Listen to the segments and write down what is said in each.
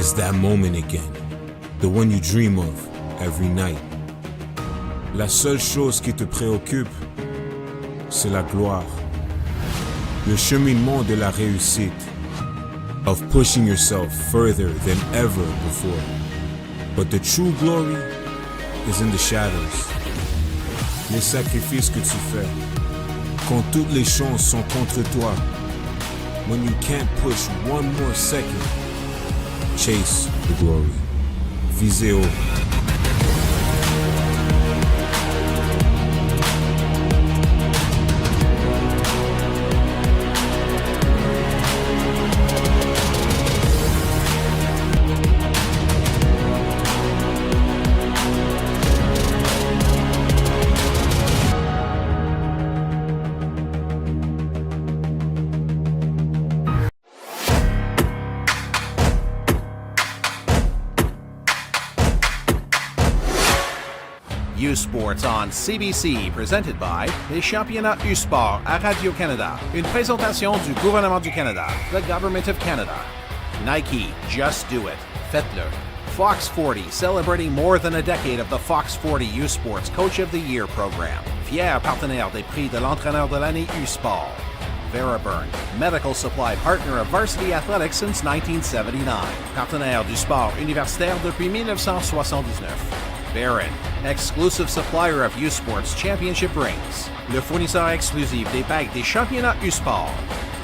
It's that moment again, the one you dream of every night. La seule chose qui te préoccupe, c'est la gloire. Le cheminement de la réussite, of pushing yourself further than ever before. But the true glory is in the shadows. Les sacrifices que tu fais, quand toutes les chances sont contre toi. When you can't push one more second, chase the glory. Visez haut. U-Sports on CBC, presented by les championnats U-Sport à Radio-Canada. Une présentation du gouvernement du Canada, the Government of Canada. Nike, just do it. Faites-le. Fox 40, celebrating more than a decade of the Fox 40 U-Sports Coach of the Year program. Fier partenaire des prix de l'entraîneur de l'année U-Sport. Veriburn, medical supply partner of varsity athletics since 1979. Partenaire du sport universitaire depuis 1979. Barron, exclusive supplier of U-Sports Championship rings. Le fournisseur exclusif des bagues des championnats U-Sport.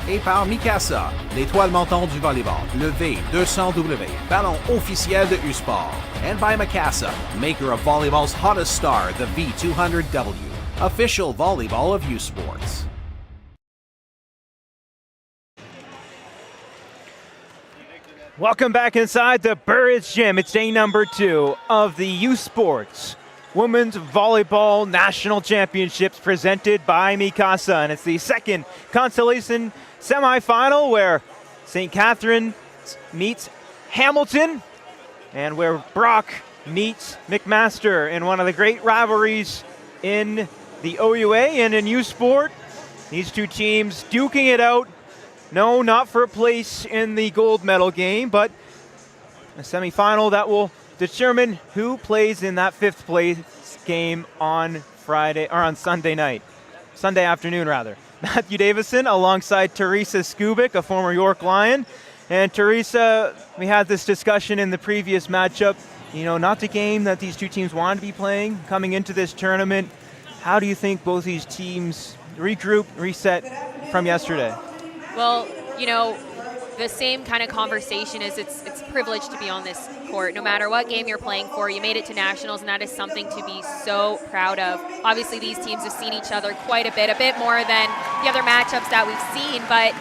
Et par McMaster, l'étoile montante du volleyball, le V200W, ballon officiel de U-Sport. And by McMaster, maker of volleyball's hottest star, the V200W, official volleyball of U-Sports. Welcome back inside the Burridge Gym. It's day number 2 of the U-Sports Women's Volleyball National Championships presented by McMaster. And it's the second Consolation Semifinal where St. Catharines meets Hamilton and where Brock meets McMaster in one of the great rivalries in the OUA and in U-Sport. These two teams duking it out. No, not for a place in the gold medal game, but a semifinal that will determine who plays in that 5th place game on Sunday afternoon rather. Matthew Davison alongside Teresa Skubik, a former York Lion. And Teresa, we had this discussion in the previous matchup, not the game that these two teams wanted to be playing coming into this tournament. How do you think both these teams regroup, reset from yesterday? Well, the same kind of conversation is it's privileged to be on this court. No matter what game you're playing for, you made it to nationals, and that is something to be so proud of. Obviously, these teams have seen each other quite a bit more than the other matchups that we've seen. But,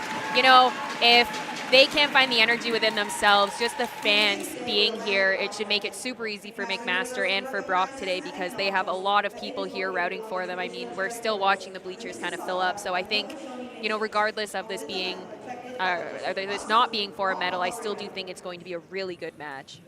if they can't find the energy within themselves, just the fans being here, it should make it super easy for McMaster and for Brock today because they have a lot of people here rooting for them. I mean, we're still watching the bleachers kind of fill up. So I think, regardless of this being, this not being for a medal, I still do think it's going to be a really good match.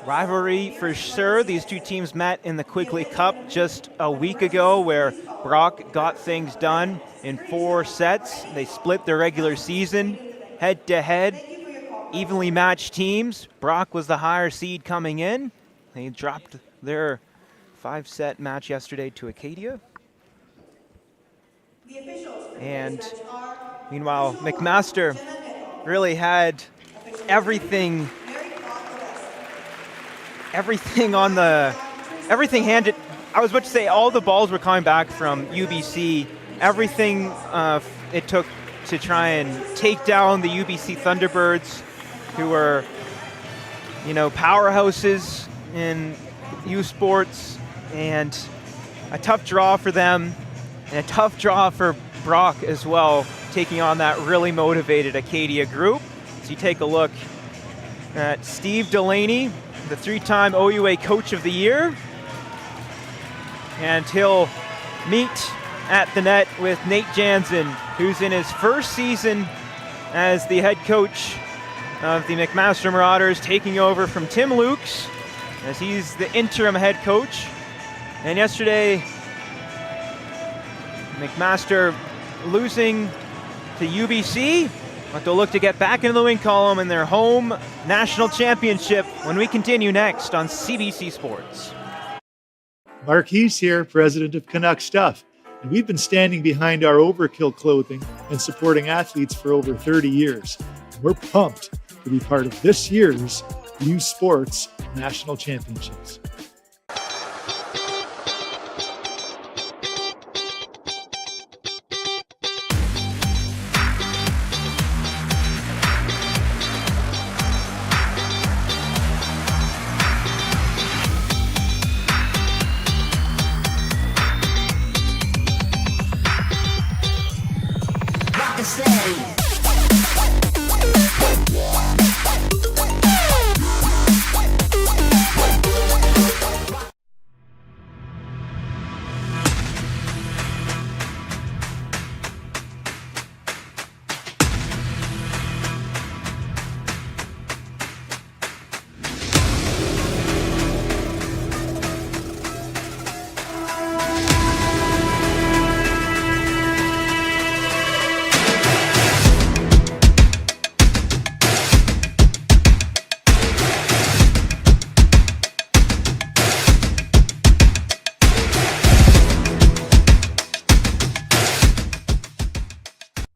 Rivalry for sure. These two teams met in the Quigley Cup just a week ago where Brock got things done in 4 sets. They split their regular season head-to-head, evenly matched teams. Brock was the higher seed coming in. They dropped their 5-set match yesterday to Acadia. And meanwhile, McMaster really had everything handed. I was about to say all the balls were coming back from UBC. Everything it took to try and take down the UBC Thunderbirds, who were, powerhouses in U-Sports, and a tough draw for them, and a tough draw for Brock as well, taking on that really motivated Acadia group. So you take a look at Steve Delaney, the 3-time OUA Coach of the Year, and he'll meet at the net with Nate Jansen, who's in his first season as the head coach of the McMaster Marauders, taking over from Tim Lukes as he's the interim head coach. And yesterday, McMaster losing to UBC, But they'll look to get back into the win column in their home national championship when we continue next on CBC Sports. Marquise here, president of Canuck Stuff. And we've been standing behind our Overkill clothing and supporting athletes for over 30 years. And we're pumped to be part of this year's U Sports National Championships.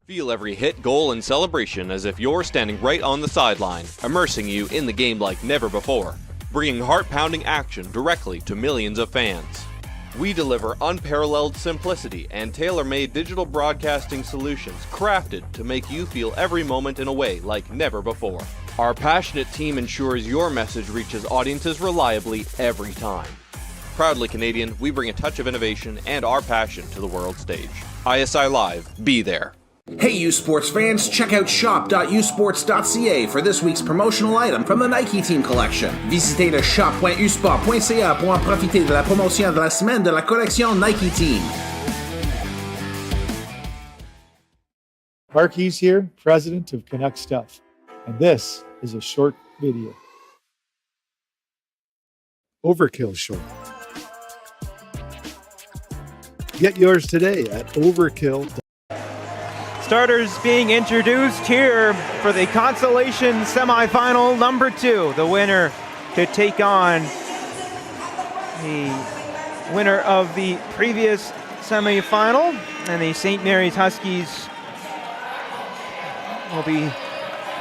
Feel every hit, goal, and celebration as if you're standing right on the sideline, immersing you in the game like never before, bringing heart-pounding action directly to millions of fans. We deliver unparalleled simplicity and tailor-made digital broadcasting solutions crafted to make you feel every moment in a way like never before. Our passionate team ensures your message reaches audiences reliably every time. Proudly Canadian, we bring a touch of innovation and our passion to the world stage. ISI Live, be there. Hey U Sports fans, check out shop.usports.ca for this week's promotional item from the Nike Team Collection. Visitez le shop.usport.ca pour en profiter de la promotion de la semaine de la collection Nike Team. Marquise here, president of Canuck Stuff. And this is a short video. Overkill short. Get yours today at overkill.com. Starters being introduced here for the Consolation Semifinal number 2. The winner to take on the winner of the previous semifinal, and the St. Mary's Huskies will be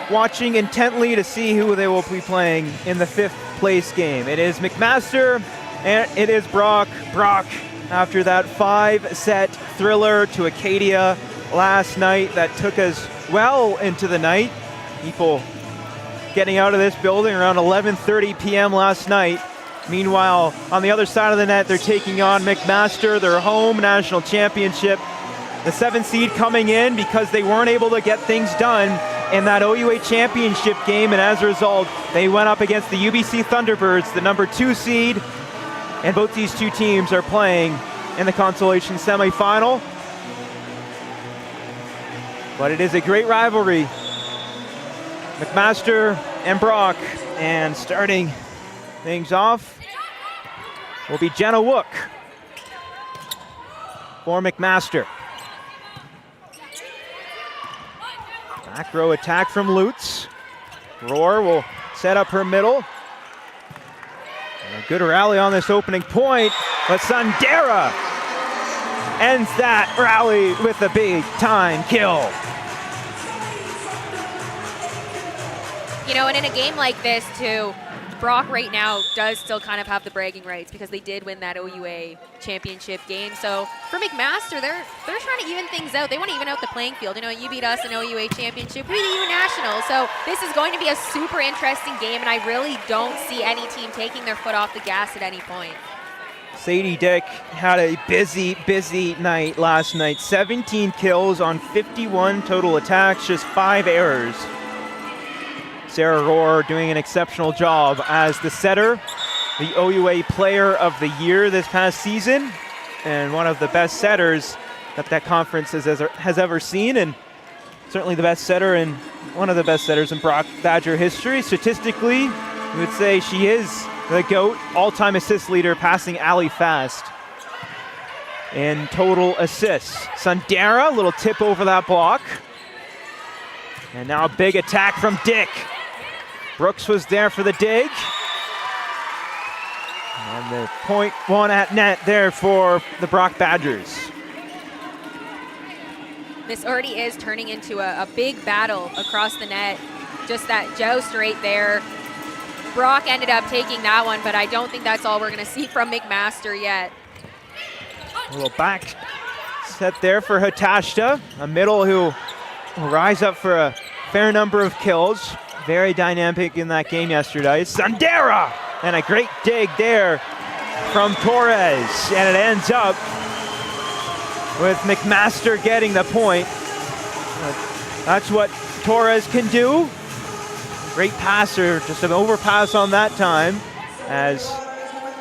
watching intently to see who they will be playing in the 5th place game. It is McMaster and it is Brock. Brock, after that 5-set thriller to Acadia last night that took us well into the night. People getting out of this building around 11:30 p.m. last night. Meanwhile, on the other side of the net, they're taking on McMaster, their home national championship. The 7th seed coming in because they weren't able to get things done in that OUA championship game, and as a result, they went up against the UBC Thunderbirds, the number 2 seed, and both these two teams are playing in the Consolation semifinal. But it is a great rivalry. McMaster and Brock. And starting things off will be Jenna Wook for McMaster. Back row attack from Lutz. Roar will set up her middle. And a good rally on this opening point, but Sundara ends that rally with a big time kill. You know, and in a game like this too, Brock right now does still kind of have the bragging rights because they did win that OUA championship game. So for McMaster, they're trying to even things out. They want to even out the playing field. You know, you beat us in OUA championship, we beat you in national. So this is going to be a super interesting game, and I really don't see any team taking their foot off the gas at any point. Sadie Dick had a busy night last night. 17 kills on 51 total attacks, just 5 errors. Sarah Rohr doing an exceptional job as the setter, the OUA Player of the Year this past season, and one of the best setters that conference has ever seen, and certainly the best setter and one of the best setters in Brock Badger history. Statistically, we would say she is the GOAT, all-time assist leader, passing Allie Fast in total assists. Sundara, a little tip over that block. And now a big attack from Dick. Brooks was there for the dig. And the point one at net there for the Brock Badgers. This already is turning into a big battle across the net. Just that joust right there. Brock ended up taking that one, but I don't think that's all we're going to see from McMaster yet. A little back set there for Hatashta, a middle who will rise up for a fair number of kills. Very dynamic in that game yesterday. Sandera! And a great dig there from Torres. And it ends up with McMaster getting the point. That's what Torres can do. Great passer, just an overpass on that time as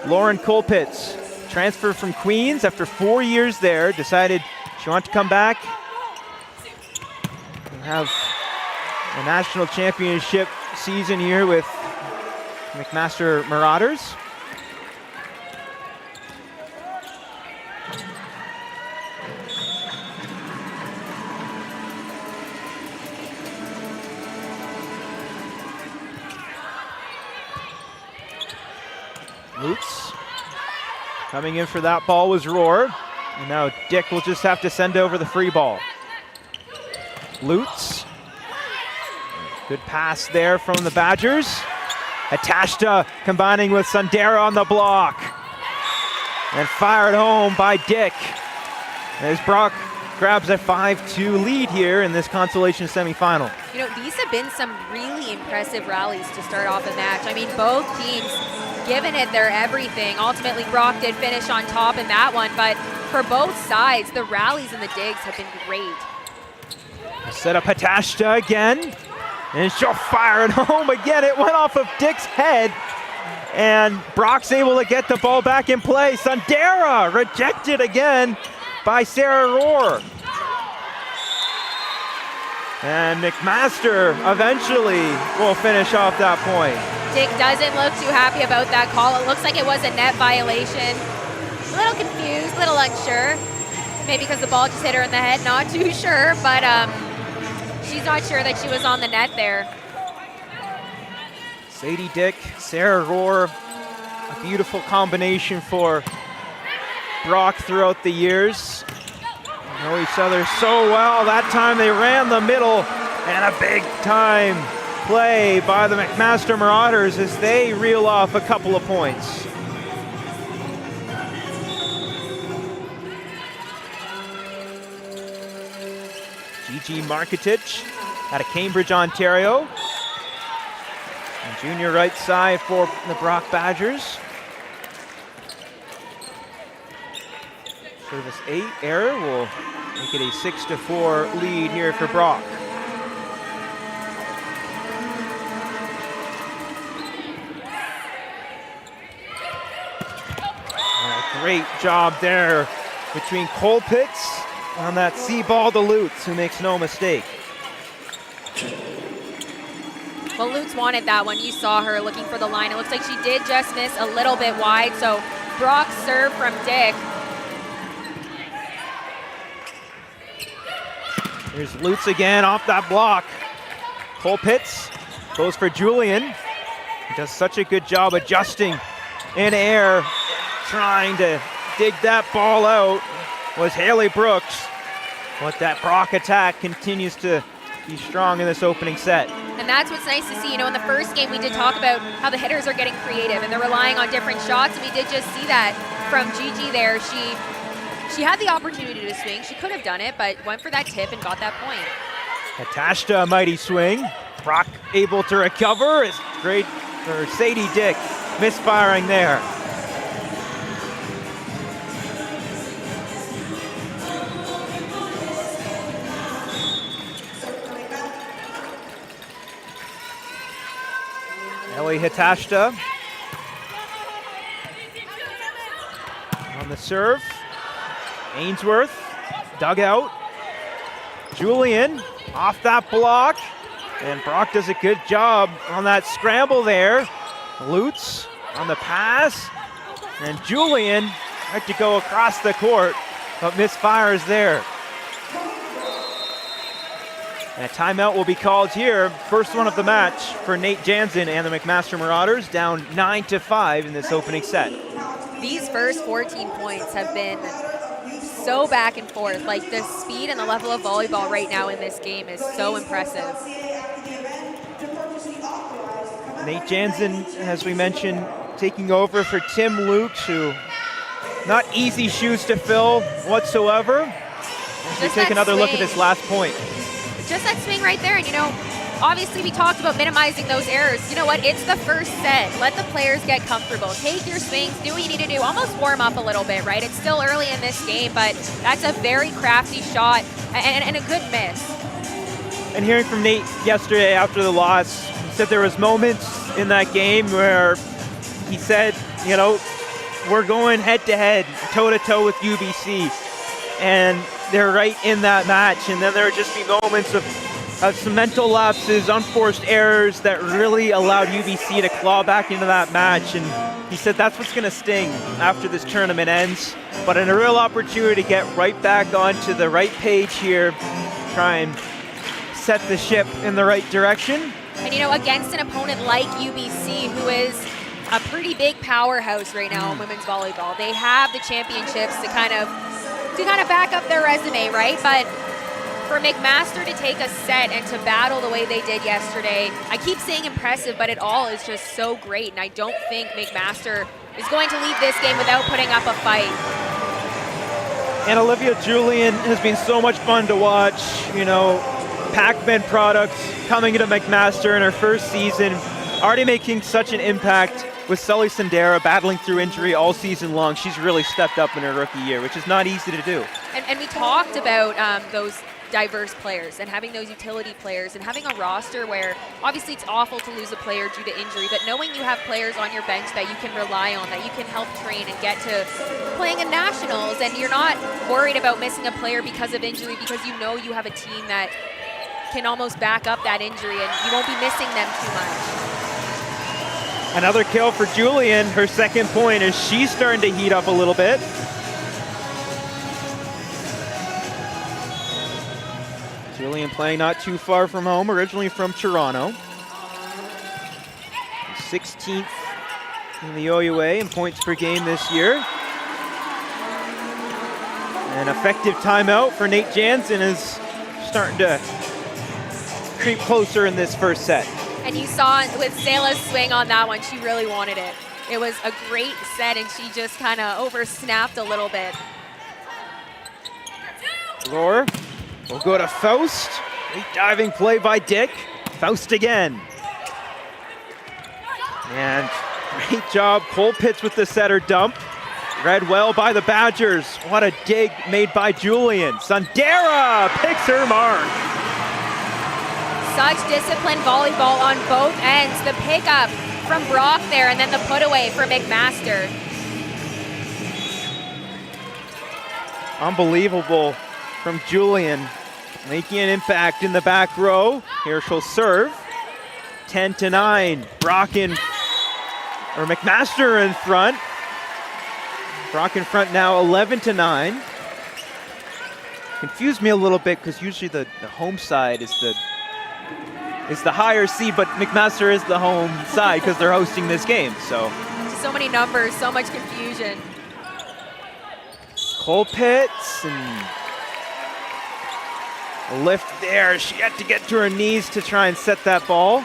Lauren Colpitts transferred from Queens after 4 years there, decided she wanted to come back and have a national championship season here with McMaster Marauders. Lutz coming in for that ball was Rohr. And now Dick will just have to send over the free ball. Lutz. Good pass there from the Badgers. Hatashta combining with Sandera on the block. And fired home by Dick. As Brock grabs a 5-2 lead here in this Consolation semifinal. You know, these have been some really impressive rallies to start off the match. I mean, both teams giving it their everything. Ultimately, Brock did finish on top in that one, but for both sides, the rallies and the digs have been great. Set up Hatashta again, and she'll fire it home again. It went off of Dick's head, and Brock's able to get the ball back in play. Sandera rejected again by Sarah Rohr. And McMaster eventually will finish off that point. Dick doesn't look too happy about that call. It looks like it was a net violation. A little confused, a little unsure. Maybe because the ball just hit her in the head, not too sure, but she's not sure that she was on the net there. Sadie Dick, Sarah Rohr, a beautiful combination for Brock throughout the years. They know each other so well. That time they ran the middle, and a big time play by the McMaster Marauders as they reel off a couple of points. Gigi Marketich out of Cambridge, Ontario. And junior right side for the Brock Badgers. Service 8 error will make it a 6-4 lead here for Brock. Great job there between Colpitts on that C ball to Lutz, who makes no mistake. Well, Lutz wanted that one. You saw her looking for the line. It looks like she did just miss a little bit wide, so Brock serve from Dick. Here's Lutz again off that block. Colpitts goes for Julian. He does such a good job adjusting in air, trying to dig that ball out was Haley Brooks. But that Brock attack continues to be strong in this opening set. And that's what's nice to see. You know, in the first game, we did talk about how the hitters are getting creative and they're relying on different shots. And we did just see that from Gigi there. She had the opportunity to swing. She could have done it, but went for that tip and got that point. Hatashta, a mighty swing. Brock able to recover. It's great for Sadie Dick. Misfiring there. Ellie Hatashta on the serve. Ainsworth dug out. Julian off that block. And Brock does a good job on that scramble there. Lutz on the pass. And Julian had to go across the court, but misfires there. And a timeout will be called here. First one of the match for Nate Jansen and the McMaster Marauders, down 9-5 in this opening set. These first 14 points have been so back and forth. Like, the speed and the level of volleyball right now in this game is so impressive. Nate Jansen, as we mentioned, taking over for Tim Lukes, who not easy shoes to fill whatsoever. As we take another look at this last point. Just that swing right there, and obviously we talked about minimizing those errors. You know what, it's the first set. Let the players get comfortable. Take your swings, do what you need to do. Almost warm up a little bit, right? It's still early in this game, but that's a very crafty shot and a good miss. And hearing from Nate yesterday after the loss, he said there was moments in that game where he said, we're going head-to-head, toe-to-toe with UBC. And they're right in that match. And then there would just be moments of some mental lapses, unforced errors that really allowed UBC to claw back into that match. And he said that's what's going to sting after this tournament ends. But a real opportunity to get right back onto the right page here, try and set the ship in the right direction. And against an opponent like UBC, who is a pretty big powerhouse right now in women's volleyball, they have the championships to kind of back up their resume, right? But for McMaster to take a set and to battle the way they did yesterday, I keep saying impressive, but it all is just so great. And I don't think McMaster is going to leave this game without putting up a fight. And Olivia Julian has been so much fun to watch. Pac-Man products coming into McMaster in her first season, already making such an impact with Sully Sandera battling through injury all season long. She's really stepped up in her rookie year, which is not easy to do. And we talked about those diverse players and having those utility players and having a roster where obviously it's awful to lose a player due to injury, but knowing you have players on your bench that you can rely on, that you can help train and get to playing in nationals, and you're not worried about missing a player because of injury, because you have a team that can almost back up that injury and you won't be missing them too much. Another kill for Julian, her second point, as she's starting to heat up a little bit. Julian playing not too far from home, originally from Toronto. 16th in the OUA in points per game this year. An effective timeout for Nate Jansen is starting to creep closer in this first set. And you saw with Sela's swing on that one, she really wanted it. It was a great set, and she just kind of over-snapped a little bit. Roar will go to Faust. Great diving play by Dick. Faust again. And great job, Colpitts with the setter dump. Read well by the Badgers. What a dig made by Julian. Sandera picks her mark. Such disciplined volleyball on both ends. The pickup from Brock there, and then the put away for McMaster. Unbelievable from Julian, making an impact in the back row. Here she'll serve. 10-9. McMaster in front. Brock in front now, 11-9. Confused me a little bit because usually the home side is the higher seed, but McMaster is the home side because they're hosting this game. So many numbers, so much confusion. Colpitts and a lift there. She had to get to her knees to try and set that ball.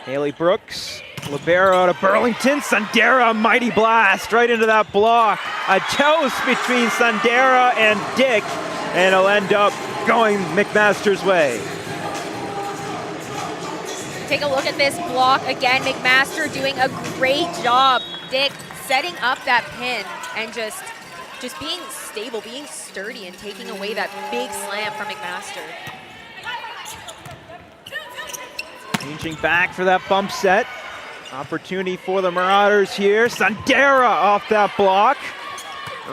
Haley Brooks, libero out of Burlington. Sandera, mighty blast right into that block. A joust between Sandera and Dick, and it'll end up going McMaster's way. Take a look at this block again. McMaster doing a great job. Dick setting up that pin and just being stable, being sturdy, and taking away that big slam from McMaster. Changing back for that bump set. Opportunity for the Marauders here. Sandera off that block.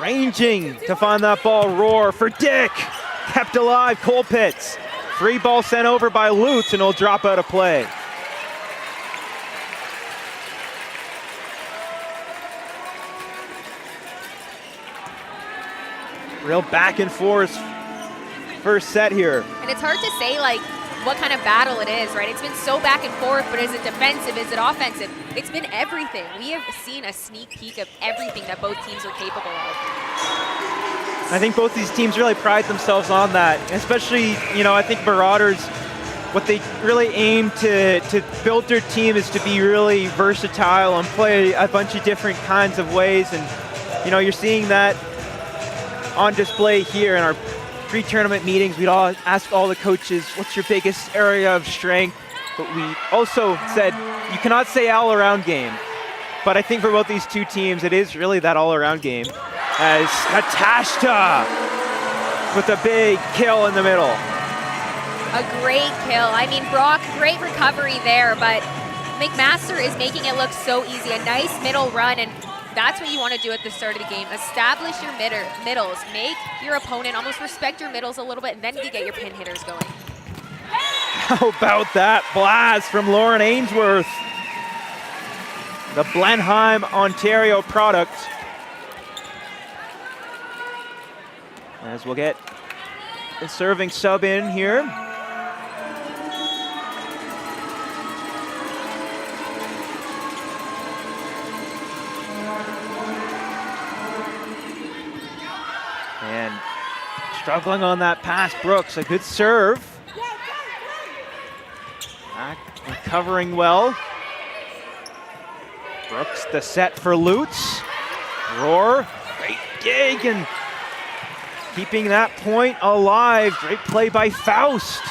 Ranging to find that ball. Roar for Dick. Kept alive, Colpitts. Free ball sent over by Lutz, and it'll drop out of play. Real back and forth first set here. And it's hard to say like what kind of battle it is, right? It's been so back and forth, but is it defensive? Is it offensive? It's been everything. We have seen a sneak peek of everything that both teams are capable of. I think both these teams really pride themselves on that, especially, I think Marauders, what they really aim to build their team is to be really versatile and play a bunch of different kinds of ways. And, you're seeing that on display here in our pre-tournament meetings. We'd all ask all the coaches, what's your biggest area of strength? But we also said, you cannot say all-around game. But I think for both these two teams, it is really that all-around game. As Natashka with a big kill in the middle. A great kill. I mean, Brock, great recovery there, but McMaster is making it look so easy. A nice middle run, and that's what you want to do at the start of the game. Establish your middles. Make your opponent almost respect your middles a little bit, and then you get your pin hitters going. How about that blast from Lauren Ainsworth? The Blenheim, Ontario product. As we'll get the serving sub in here. And struggling on that pass, Brooks, a good serve. Back, recovering well. Brooks, the set for Lutz. Roar, great gig, and keeping that point alive. Great play by Faust.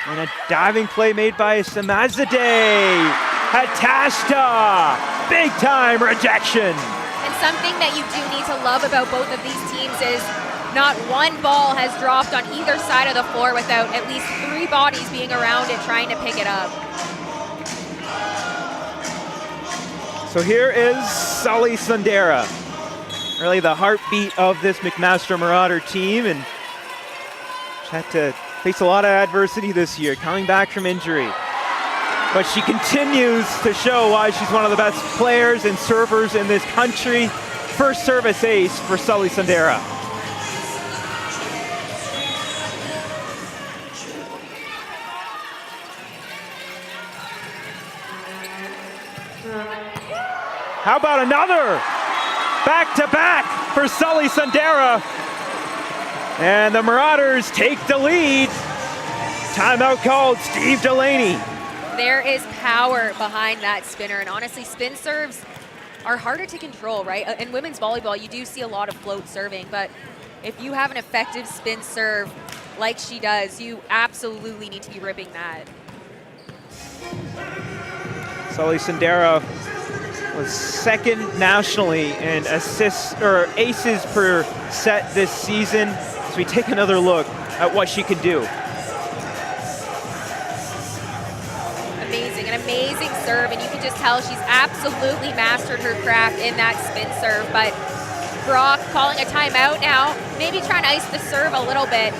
And a diving play made by Samazadeh. Hatashta, big time rejection. And something that you do need to love about both of these teams is not one ball has dropped on either side of the floor without at least 3 bodies being around it trying to pick it up. So here is Sully Sundara, really the heartbeat of this McMaster Marauder team, and she's had to face a lot of adversity this year, coming back from injury. But she continues to show why she's one of the best players and servers in this country. First service ace for Sully Sundara. How about another? Back-to-back for Sully Sundara. And the Marauders take the lead. Timeout called, Steve Delaney. There is power behind that spinner, and honestly, spin serves are harder to control, right? In women's volleyball, you do see a lot of float serving, but if you have an effective spin serve like she does, you absolutely need to be ripping that. Sully Sundara was second nationally in assists or aces per set this season. So we take another look at what she can do. Amazing, an amazing serve, and you can just tell she's absolutely mastered her craft in that spin serve. But Brock calling a timeout now, maybe trying to ice the serve a little bit,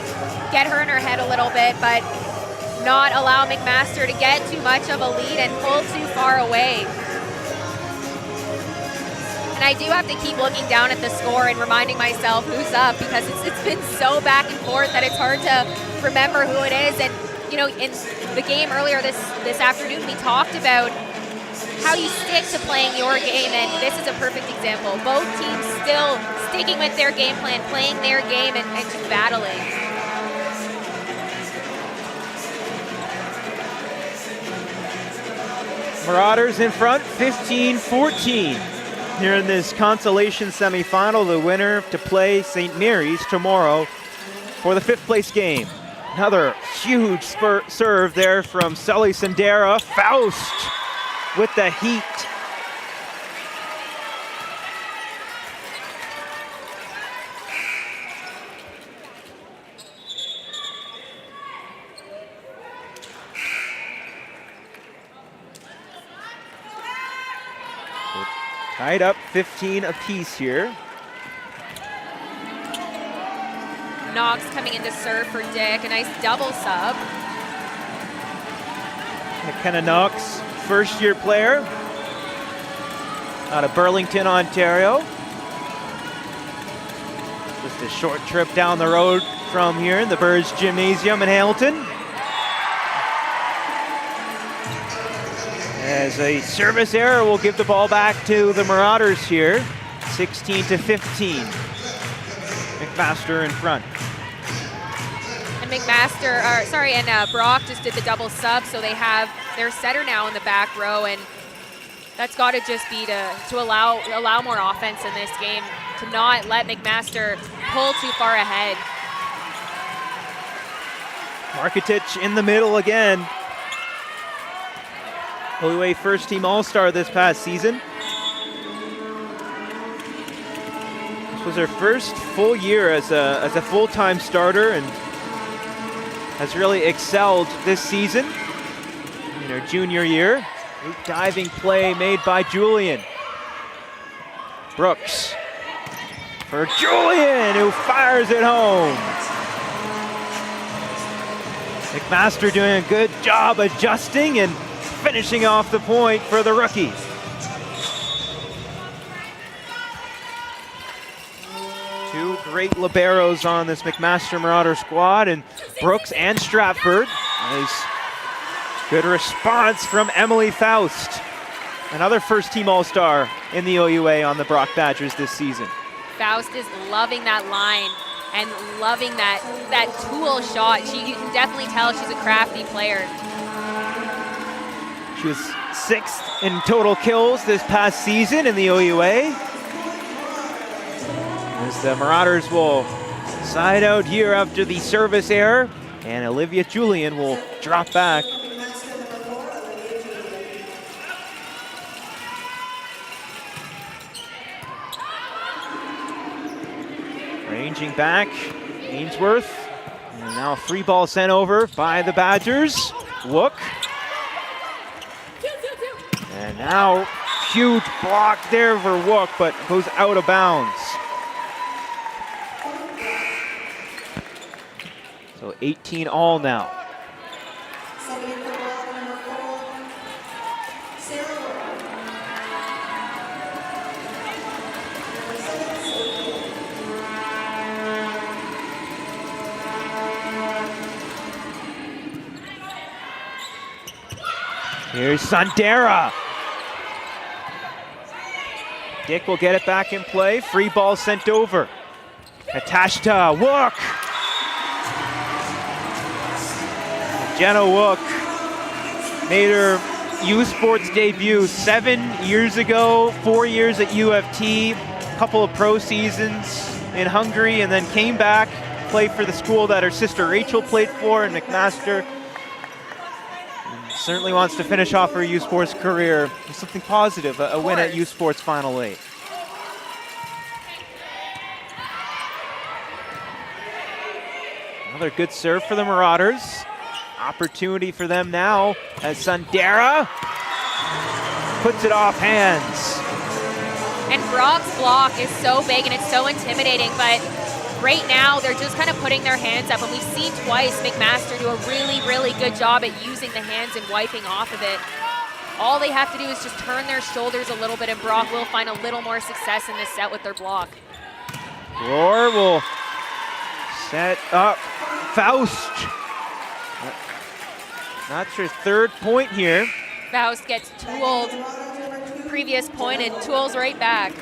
get her in her head a little bit, but not allow McMaster to get too much of a lead and pull too far away. And I do have to keep looking down at the score and reminding myself who's up, because it's been so back and forth that it's hard to remember who it is. And in the game earlier this afternoon, we talked about how you stick to playing your game, and this is a perfect example. Both teams still sticking with their game plan, playing their game, and just battling. Marauders in front, 15-14. Here in this Consolation semifinal, the winner to play St. Mary's tomorrow for the 5th place game. Another huge serve there from Sully Sundara. Faust with the heat. Tied up 15 apiece here. Knox coming in to serve for Dick, a nice double sub. McKenna Knox, first-year player out of Burlington, Ontario. Just a short trip down the road from here in the Burridge Gymnasium in Hamilton. As a service error will give the ball back to the Marauders here. 16-15. McMaster in front. And Brock just did the double sub, so they have their setter now in the back row, and that's got to just be to allow more offense in this game, to not let McMaster pull too far ahead. Marketich in the middle again. OUA first team All-Star this past season. This was her first full year as a full-time starter and has really excelled this season in her junior year. Great diving play made by Julian. Brooks for Julian, who fires it home. McMaster doing a good job adjusting and finishing off the point for the rookie. Two great liberos on this McMaster Marauder squad, and Brooks and Stratford. Nice, good response from Emily Faust, another first-team All-Star in the OUA on the Brock Badgers this season. Faust is loving that line and loving that tool shot. You can definitely tell she's a crafty player. She was 6th in total kills this past season in the OUA. As the Marauders will side out here after the service error, and Olivia Julian will drop back. Ranging back, Ainsworth. And now a free ball sent over by the Badgers. Wook. And now huge block there for Wook, but goes out of bounds. So 18 all now. Here's Sandera. Dick will get it back in play. Free ball sent over. Natashta Wook. Jenna Wook made her U Sports debut 7 years ago, 4 years at U of T, a couple of pro seasons in Hungary, and then came back, played for the school that her sister Rachel played for in McMaster. And certainly wants to finish off her U Sports career with something positive, a win at U Sports Final 8. Another good serve for the Marauders. Opportunity for them now as Sandera puts it off hands. And Brock's block is so big and it's so intimidating, but right now they're just kind of putting their hands up, and we've seen twice McMaster do a really, really good job at using the hands and wiping off of it. All they have to do is just turn their shoulders a little bit, and Brock will find a little more success in this set with their block. Roar will set up Faust. That's her third point here. Faust gets tooled previous point and tools right back.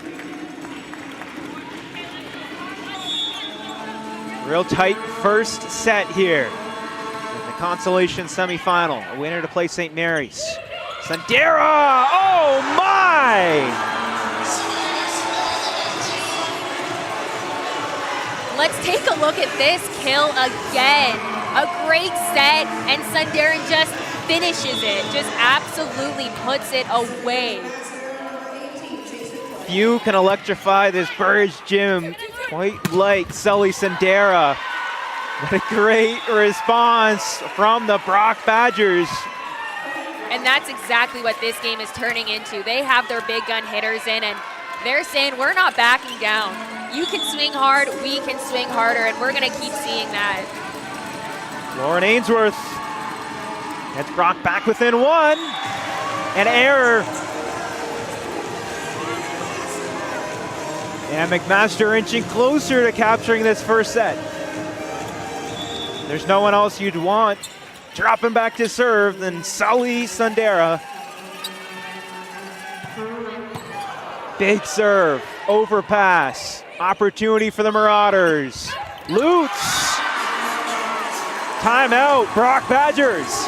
Real tight first set here in the Consolation semifinal. A winner to play St. Mary's. Sandera, oh my! Let's take a look at this kill again. A great set, and Sandera just finishes it, just absolutely puts it away. Few can electrify this Burridge gym quite like Sully Sandera. What a great response from the Brock Badgers. And that's exactly what this game is turning into. They have their big gun hitters in, and they're saying, we're not backing down. You can swing hard, we can swing harder, and we're gonna keep seeing that. Lauren Ainsworth gets Brock back within one. An error. And McMaster inching closer to capturing this first set. There's no one else you'd want dropping back to serve than Sully Sundara. Big serve, overpass, opportunity for the Marauders. Lutz, timeout, Brock Badgers.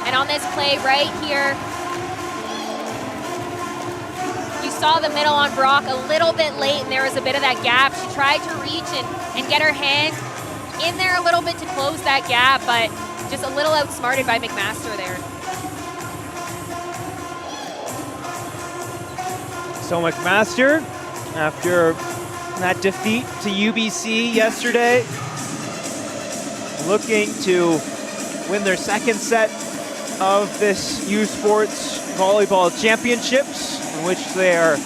And on this play right here, you saw the middle on Brock a little bit late, and there was a bit of that gap. She tried to reach and get her hand in there a little bit to close that gap, but just a little outsmarted by McMaster there. So McMaster, after that defeat to UBC yesterday, looking to win their second set of this U Sports Volleyball Championships, in which they are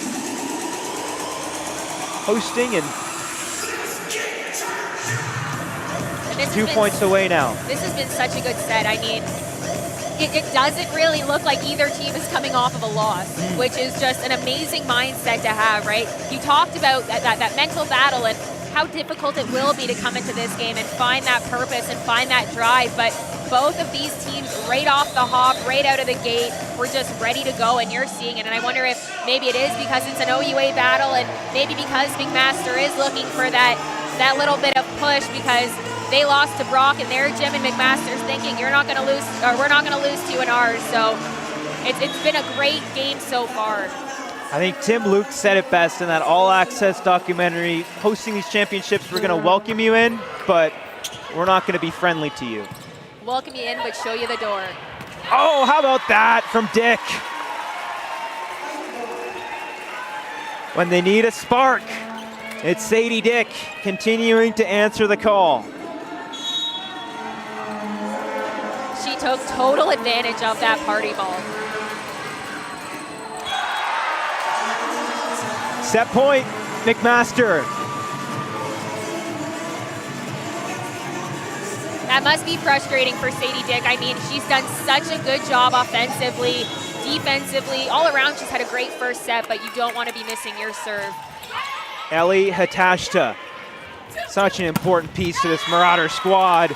hosting and 2 points away now. This has been such a good set. I mean, it doesn't really look like either team is coming off of a loss, which is just an amazing mindset to have, right? You talked about that mental battle and how difficult it will be to come into this game and find that purpose and find that drive, but both of these teams right off the hop, right out of the gate, were just ready to go, and you're seeing it. And I wonder if maybe it is because it's an OUA battle, and maybe because McMaster is looking for that little bit of push because they lost to Brock in their gym, and McMaster's thinking, you're not going to lose, or we're not going to lose to you in ours. So it's been a great game so far. I think Tim Luke said it best in that all-access documentary. Hosting these championships, we're going to welcome you in, but we're not going to be friendly to you. Welcome you in, but show you the door. Oh, how about that from Dick? When they need a spark, it's Sadie Dick continuing to answer the call. She took total advantage of that party ball. Set point, McMaster. That must be frustrating for Sadie Dick. I mean, she's done such a good job offensively, defensively, all around. She's had a great first set, but you don't want to be missing your serve. Ellie Hatashta, such an important piece to this Marauder squad,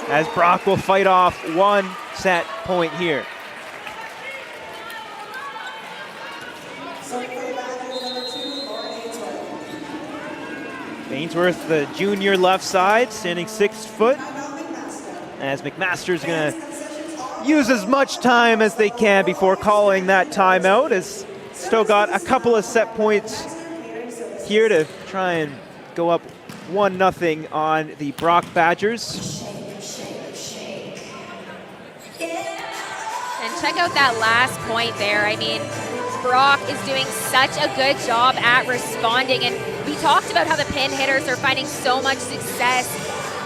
as Brock will fight off one set point here. Ainsworth, the junior left side, standing 6 foot, as McMaster's gonna use as much time as they can before calling that timeout, as still got a couple of set points here to try and go up 1-0 on the Brock Badgers. And check out that last point there. I mean, Brock is doing such a good job at responding, and we talked about how the pin hitters are finding so much success,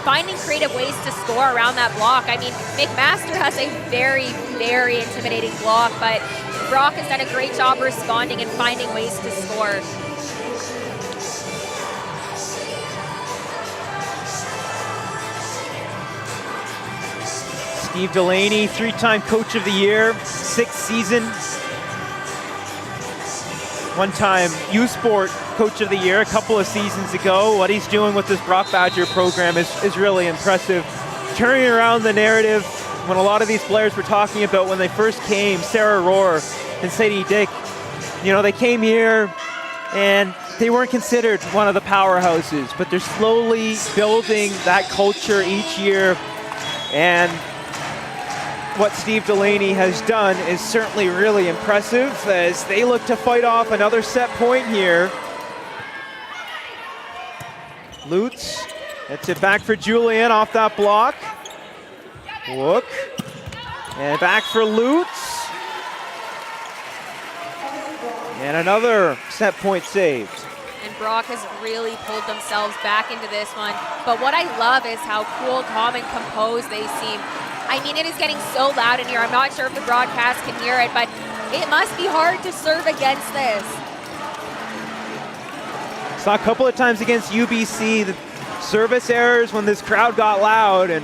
finding creative ways to score around that block. I mean, McMaster has a very, very intimidating block, but Brock has done a great job responding and finding ways to score. Steve Delaney, 3-time Coach of the Year, 6th season. 1-time U Sport Coach of the Year a couple of seasons ago. What he's doing with this Brock Badger program is really impressive. Turning around the narrative when a lot of these players were talking about when they first came, Sarah Rohr and Sadie Dick, you know, they came here and they weren't considered one of the powerhouses, but they're slowly building that culture each year. And what Steve Delaney has done is certainly really impressive as they look to fight off another set point here. Lutz, that's it back for Julian off that block. Look, and back for Lutz. And another set point saved. And Brock has really pulled themselves back into this one. But what I love is how cool, calm, and composed they seem. I mean, it is getting so loud in here. I'm not sure if the broadcast can hear it, but it must be hard to serve against this. Saw a couple of times against UBC, the service errors when this crowd got loud, and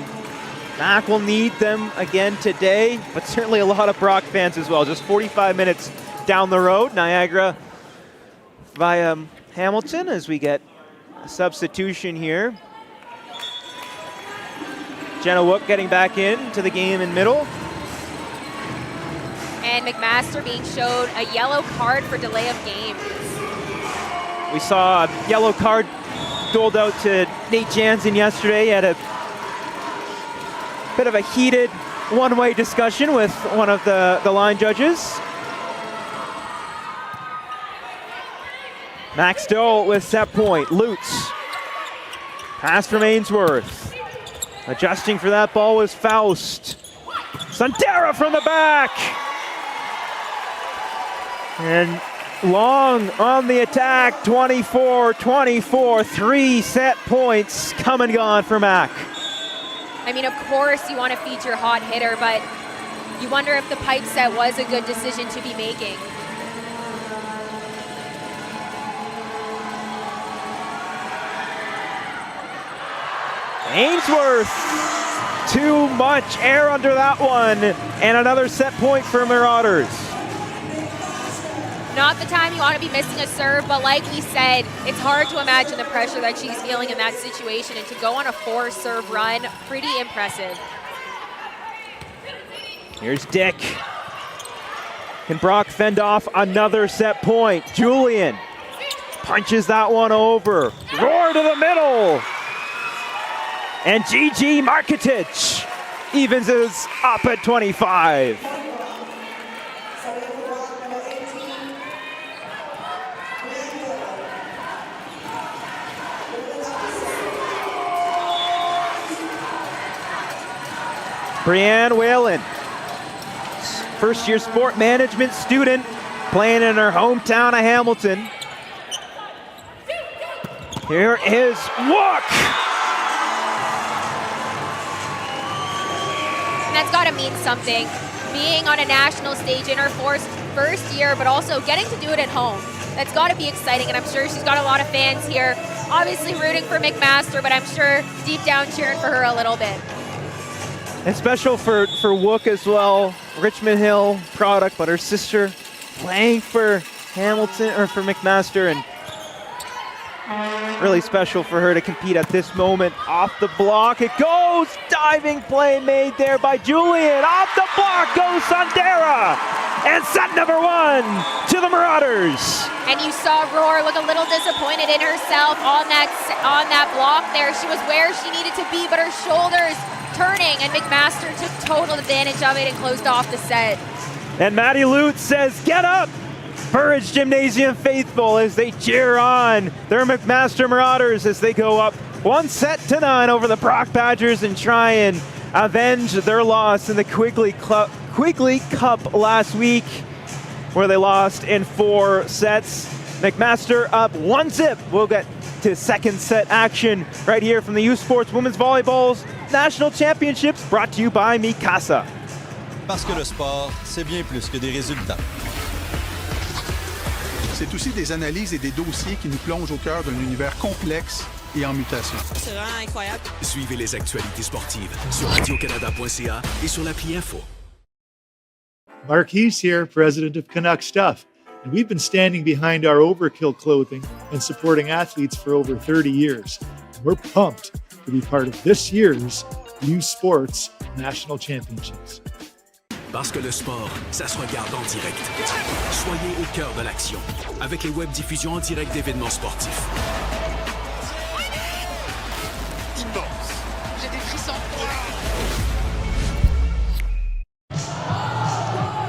Mac will need them again today, but certainly a lot of Brock fans as well. Just 45 minutes down the road. Niagara via Hamilton as we get a substitution here. Jenna Wook getting back into the game in middle. And McMaster being showed a yellow card for delay of game. We saw a yellow card doled out to Nate Jansen yesterday. He had a bit of a heated one-way discussion with one of the line judges. Max Doe with set point. Lutz. Pass from Ainsworth. Adjusting for that ball was Faust. Sundara from the back. And Long on the attack. 24-24. 3 set points come and gone for Mac. I mean, of course you want to feed your hot hitter, but you wonder if the pipe set was a good decision to be making. Ainsworth, too much air under that one, and another set point for Marauders. Not the time you want to be missing a serve, but like we said, it's hard to imagine the pressure that she's feeling in that situation, and to go on a 4-serve run, pretty impressive. Here's Dick. Can Brock fend off another set point? Julian punches that one over. Roar to the middle. And Gigi Markitic evens us up at 25. Brianne Whalen, first-year sport management student, playing in her hometown of Hamilton. Here is Wook. And that's got to mean something. Being on a national stage in her first year, but also getting to do it at home. That's got to be exciting, and I'm sure she's got a lot of fans here. Obviously rooting for McMaster, but I'm sure deep down cheering for her a little bit. And special for Wook as well. Richmond Hill product, but her sister playing for Hamilton, or for McMaster, and really special for her to compete at this moment. Off the block it goes, diving play made there by Julian. Off the block goes Sundara, and set number 1 to the Marauders. And you saw Roar look a little disappointed in herself on that block there. She was where she needed to be, but her shoulders turning, and McMaster took total advantage of it and closed off the set. And Maddie Lutz says, "Get up!" Burridge Gymnasium faithful as they cheer on their McMaster Marauders as they go up 1-9 over the Brock Badgers and try and avenge their loss in the Quigley Cup last week, where they lost in 4 sets. McMaster up 1-0. We'll get to second set action right here from the U Sports Women's Volleyball's National Championships, brought to you by Mikasa. Parce que le sport, c'est bien plus que des résultats. C'est aussi des analyses et des dossiers qui nous plongent au cœur d'un univers complexe et en mutation. C'est vraiment incroyable. Suivez les actualités sportives sur radiocanada.ca et sur l'appli Info. Marquise here, president of Canuck Stuff, and we've been standing behind our Overkill clothing and supporting athletes for over 30 years. And we're pumped to be part of this year's U Sports National Championships. Parce que le sport, ça se regarde en direct. Soyez au cœur de l'action avec les web diffusions en direct d'événements sportifs. Immense. J'ai des frissons.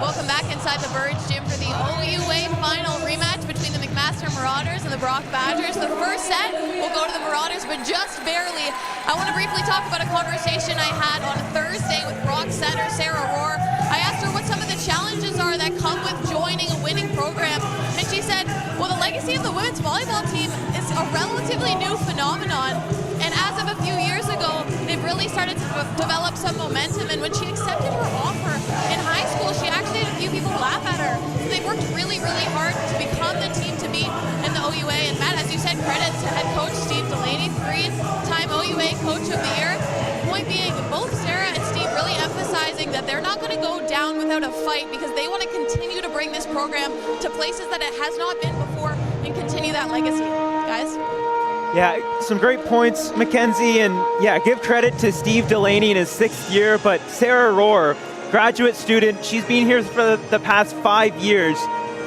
Welcome back inside the Burridge Gym for the OUA final rematch between the McMaster Marauders and the Brock Badgers. The first set will go to the Marauders, but just barely. I want to briefly talk about a conversation I had on Thursday with Brock center Sarah Rohr. I asked her what some of the challenges are that come with joining a winning program, and she said, well, the legacy of the women's volleyball team is a relatively new phenomenon, and as of a few years ago, they've really started to develop some momentum, and when she accepted her offer in high school, she actually had a few people laugh at her. So they worked really, really hard to become the team to beat in the OUA, and Matt, as you said, credit to head coach Steve Delaney, 3-time OUA Coach of the Year. Point being, both Sarah and Steve really emphasizing that they're not going to go down without a fight because they want to continue to bring bring this program to places that it has not been before and continue that legacy. Guys? Yeah, some great points, Mackenzie, and yeah, give credit to Steve Delaney in his 6th year, but Sarah Rohr, graduate student, she's been here for the past 5 years.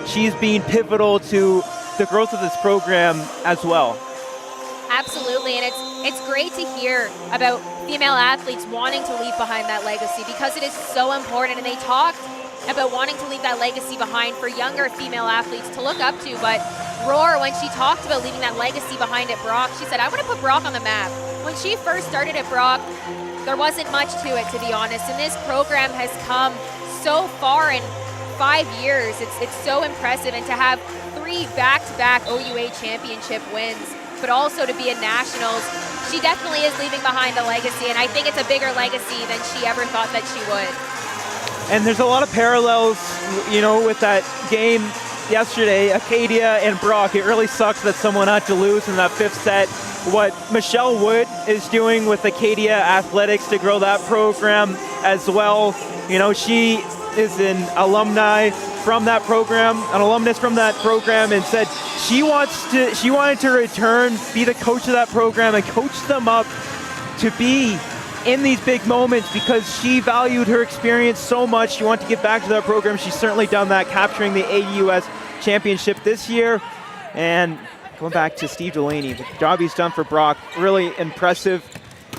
She's been pivotal to the growth of this program as well. Absolutely, and it's great to hear about female athletes wanting to leave behind that legacy because it is so important, and they talked about wanting to leave that legacy behind for younger female athletes to look up to. But Rohr, when she talked about leaving that legacy behind at Brock, she said, I want to put Brock on the map. When she first started at Brock, there wasn't much to it, to be honest, and this program has come so far in 5 years. It's so impressive, and to have 3 back-to-back OUA championship wins, but also to be in nationals, she definitely is leaving behind a legacy, and I think it's a bigger legacy than she ever thought that she would. And there's a lot of parallels, you know, with that game yesterday, Acadia and Brock. It really sucks that someone had to lose in that 5th set. What Michelle Wood is doing with Acadia Athletics to grow that program as well. You know, she is an alumni from that program, an alumnus from that program, and said she wanted to return, be the coach of that program and coach them up to be in these big moments because she valued her experience so much. She wanted to give back to that program. She's certainly done that, capturing the AUS championship this year. And going back to Steve Delaney, the job he's done for Brock, really impressive.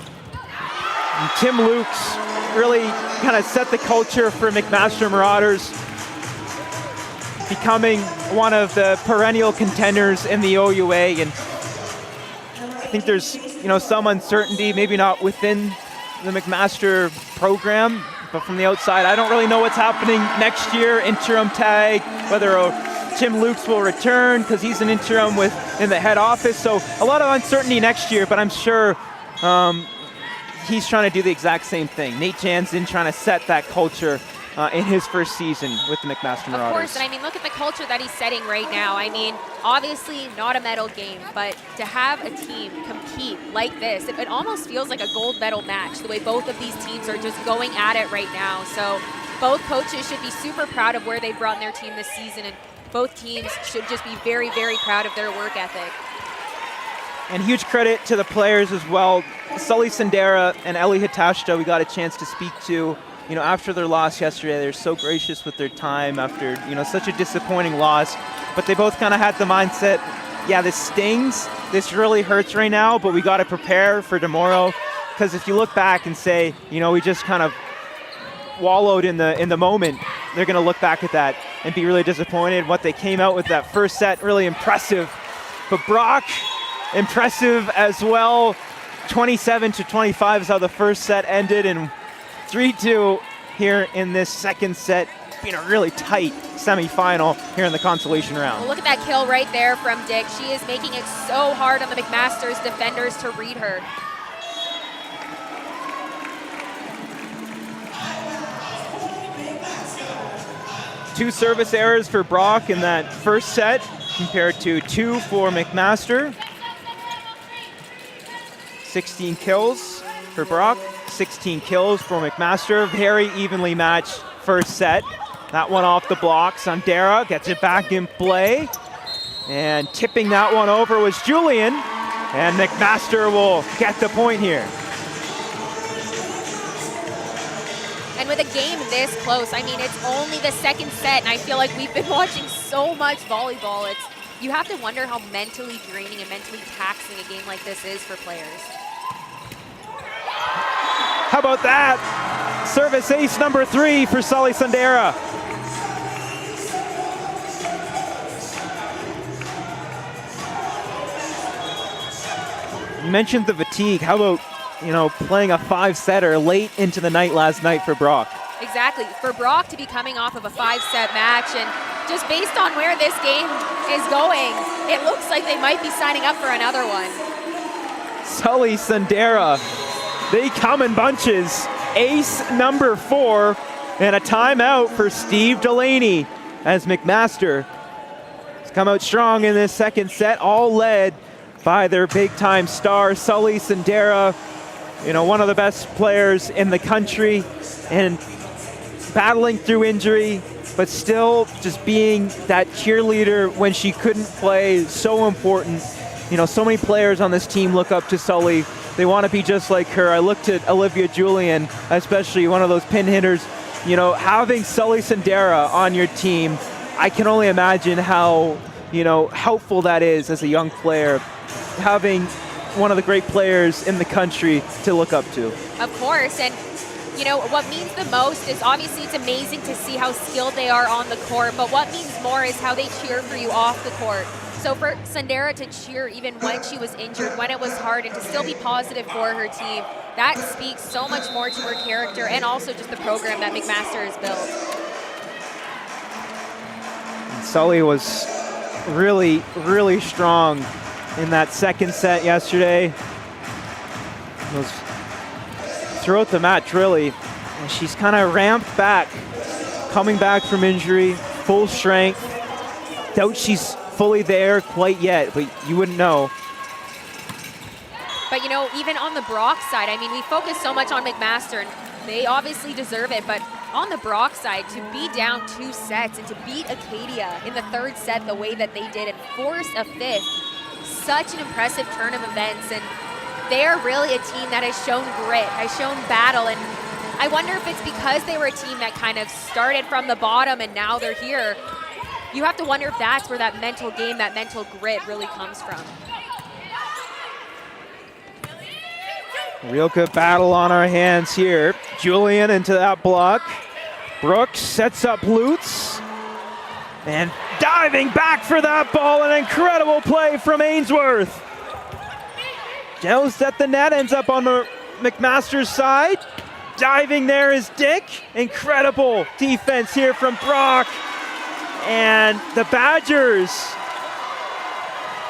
And Tim Lukes really kind of set the culture for McMaster Marauders, becoming one of the perennial contenders in the OUA. And I think there's, you know, some uncertainty, maybe not within the McMaster program, but from the outside, I don't really know what's happening next year. Interim tag, whether Tim Lukes will return because he's an interim in the head office. So a lot of uncertainty next year, but I'm sure he's trying to do the exact same thing. Nate Jansen trying to set that culture in his first season with the McMaster Marauders. Of course, and I mean, look at the culture that he's setting right now. I mean, obviously not a medal game, but to have a team compete like this, it almost feels like a gold medal match, the way both of these teams are just going at it right now. So both coaches should be super proud of where they've brought their team this season, and both teams should just be very, very proud of their work ethic. And huge credit to the players as well. Sully Sandera and Ellie Hitashta, we got a chance to speak to, you know, after their loss yesterday. They're so gracious with their time after, you know, such a disappointing loss. But they both kind of had the mindset, yeah, this stings, this really hurts right now, but we got to prepare for tomorrow. Because if you look back and say, you know, we just kind of wallowed in the moment, they're going to look back at that and be really disappointed. What they came out with that first set, really impressive. But Brock, impressive as well. 27-25 is how the first set ended, and 3-2 here in this second set, being a really tight semifinal here in the consolation round. Well, look at that kill right there from Dick. She is making it so hard on the McMaster's defenders to read her. Two service errors for Brock in that first set compared to 2 for McMaster. 16 kills for Brock, 16 kills for McMaster. Very evenly matched first set. That one off the block. Sandera gets it back in play. And tipping that one over was Julian. And McMaster will get the point here. And with a game this close, I mean, it's only the second set, and I feel like we've been watching so much volleyball. You have to wonder how mentally draining and mentally taxing a game like this is for players. How about that? Service ace number 3 for Sully Sandera. You mentioned the fatigue. How about, you know, playing a 5-setter late into the night last night for Brock? Exactly. For Brock to be coming off of a 5-set match, and just based on where this game is going, it looks like they might be signing up for another one. Sully Sandera, they come in bunches. Ace number 4, and a timeout for Steve Delaney as McMaster has come out strong in this second set, all led by their big-time star, Sully Sandera, you know, one of the best players in the country, and battling through injury, but still just being that cheerleader when she couldn't play, so important. You know, so many players on this team look up to Sully. They want to be just like her. I looked at Olivia Julian, especially one of those pin hitters. You know, having Sully Sandera on your team, I can only imagine how, you know, helpful that is as a young player, having one of the great players in the country to look up to. Of course, and you know, what means the most is obviously it's amazing to see how skilled they are on the court, but what means more is how they cheer for you off the court. So for Sandera to cheer even when she was injured, when it was hard, and to still be positive for her team, that speaks so much more to her character and also just the program that McMaster has built. And Sully was really, really strong in that second set yesterday. It was throughout the match, really. And she's kind of ramped back, coming back from injury, full strength. Doubt she's fully there quite yet, but you wouldn't know. But you know, even on the Brock side, I mean, we focus so much on McMaster, and they obviously deserve it, but on the Brock side, to be down 2 sets and to beat Acadia in the 3rd set the way that they did and force a 5th, such an impressive turn of events. And they're really a team that has shown grit, has shown battle, and I wonder if it's because they were a team that kind of started from the bottom and now they're here. You have to wonder if that's where that mental game, that mental grit really comes from. Real good battle on our hands here. Julian into that block. Brooks sets up Lutz. And diving back for that ball, an incredible play from Ainsworth. Joust at the net, ends up on the McMaster's side. Diving there is Dick. Incredible defense here from Brock. And the Badgers.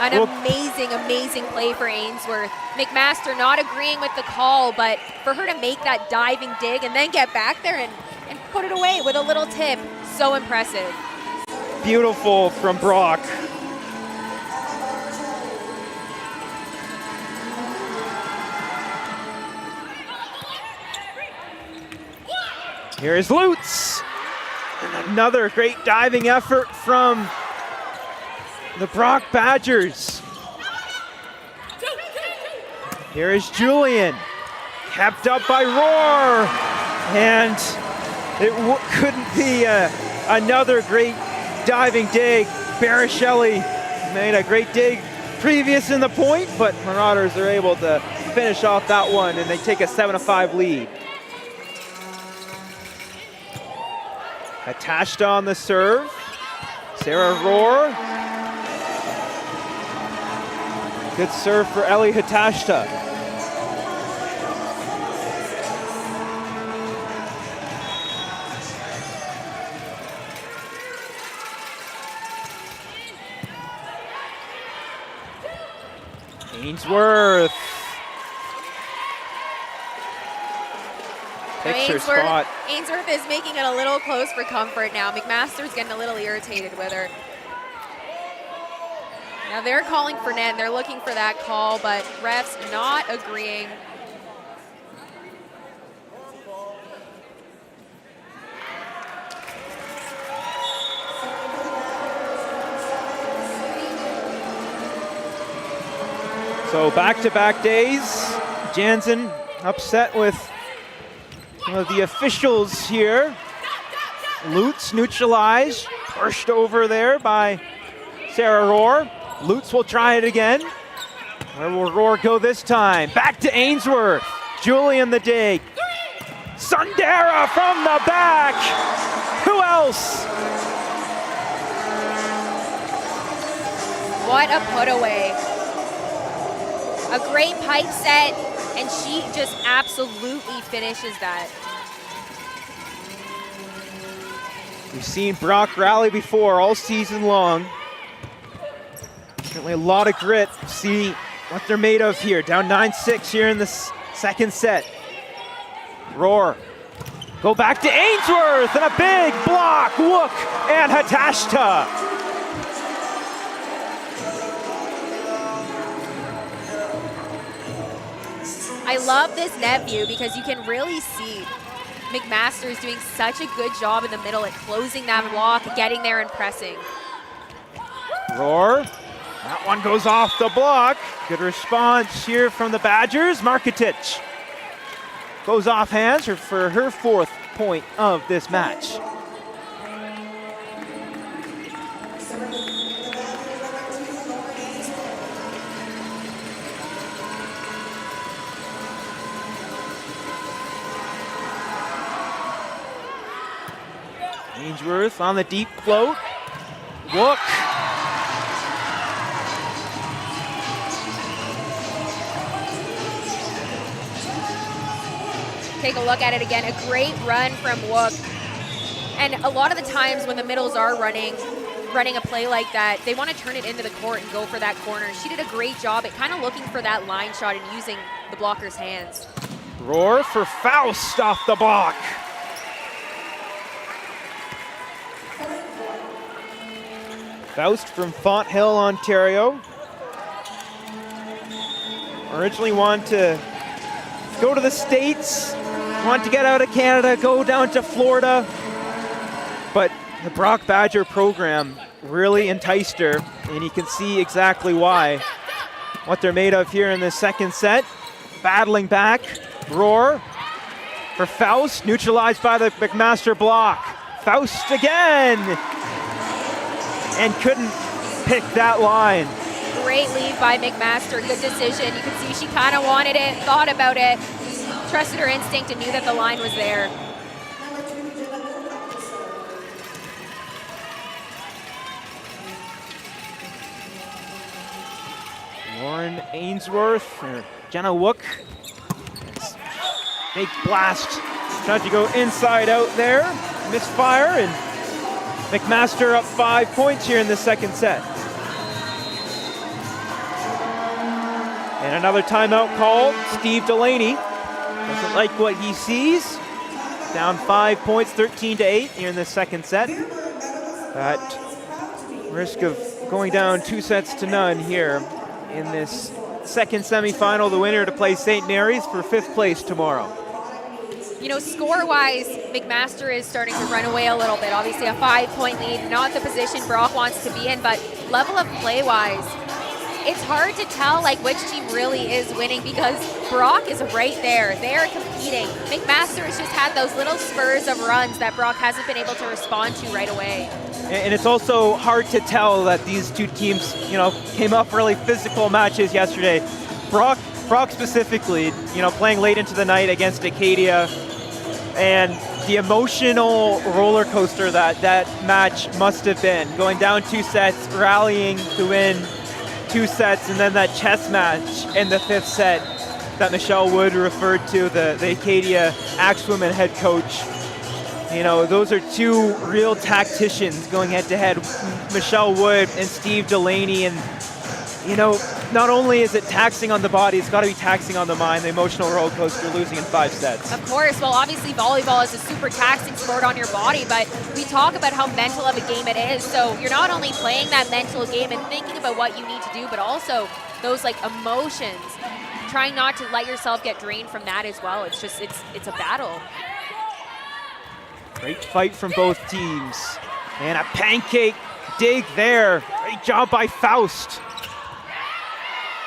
An amazing, amazing play for Ainsworth. McMaster not agreeing with the call, but for her to make that diving dig and then get back there and put it away with a little tip, so impressive. Beautiful from Brock. Here is Lutz. And another great diving effort from the Brock Badgers. Here is Julian, kept up by Roar, and it couldn't be another great diving dig. Barashelli made a great dig previous in the point, but Marauders are able to finish off that one, and they take a 7-5 lead. Hatashta on the serve. Sarah Roar. Good serve for Ellie Hatashta. Ainsworth. Takes her spot. Ainsworth is making it a little close for comfort now. McMaster's getting a little irritated with her. Now they're calling for net, and they're looking for that call, but refs not agreeing. So back-to-back days. Jansen upset with one of the officials here. Lutz neutralized, pushed over there by Sarah Roar. Lutz will try it again. Where will Roar go this time? Back to Ainsworth. Julian the dig. Sandera from the back. Who else? What a put away. A great pipe set, and she just absolutely finishes that. We've seen Brock rally before all season long. Certainly a lot of grit. See what they're made of here. Down 9-6 here in the second set. Roar. Go back to Ainsworth, and a big block. Wook and Hatashta. I love this net view because you can really see McMaster is doing such a good job in the middle at closing that block, getting there and pressing. Roar. That one goes off the block. Good response here from the Badgers. Marketic goes off hands for her 4th point of this match. Ainsworth on the deep float. Look. Take a look at it again. A great run from Wook. And a lot of the times when the middles are running a play like that, they want to turn it into the court and go for that corner. She did a great job at kind of looking for that line shot and using the blocker's hands. Roar for Faust off the block. Faust from Fonthill, Ontario. Originally wanted to go to the States, wanted to get out of Canada, go down to Florida. But the Brock Badger program really enticed her, and you can see exactly why. What they're made of here in the second set. Battling back, Roar for Faust, neutralized by the McMaster block. Faust again! And couldn't pick that line. Great lead by McMaster, good decision. You can see she kind of wanted it, thought about it, trusted her instinct and knew that the line was there. Lauren Ainsworth, or Jenna Wook. Big blast, tried to go inside out there, misfire, and McMaster up 5 points here in the second set. And another timeout called. Steve Delaney doesn't like what he sees. Down 5 points, 13-8 here in the second set. At risk of going down 2-0 here in this second semifinal. The winner to play St. Mary's for 5th place tomorrow. You know, score-wise, McMaster is starting to run away a little bit. Obviously a 5-point lead, not the position Brock wants to be in, but level of play-wise, it's hard to tell like which team really is winning because Brock is right there. They are competing. McMaster has just had those little spurs of runs that Brock hasn't been able to respond to right away. And it's also hard to tell that these two teams, you know, came up really physical matches yesterday. Brock specifically, you know, playing late into the night against Acadia, and the emotional roller coaster that match must have been. Going down 2 sets, rallying to win 2 sets, and then that chess match in the 5th set that Michelle Wood referred to, the Acadia Axwomen head coach. You know, those are 2 real tacticians going head-to-head, Michelle Wood and Steve Delaney. And, you know, not only is it taxing on the body, it's got to be taxing on the mind, the emotional roller coaster, losing in 5 sets. Of course. Well, obviously volleyball is a super taxing sport on your body, but we talk about how mental of a game it is. So you're not only playing that mental game and thinking about what you need to do, but also those like emotions, trying not to let yourself get drained from that as well. It's just, it's a battle. Great fight from both teams. And a pancake dig there. Great job by Faust.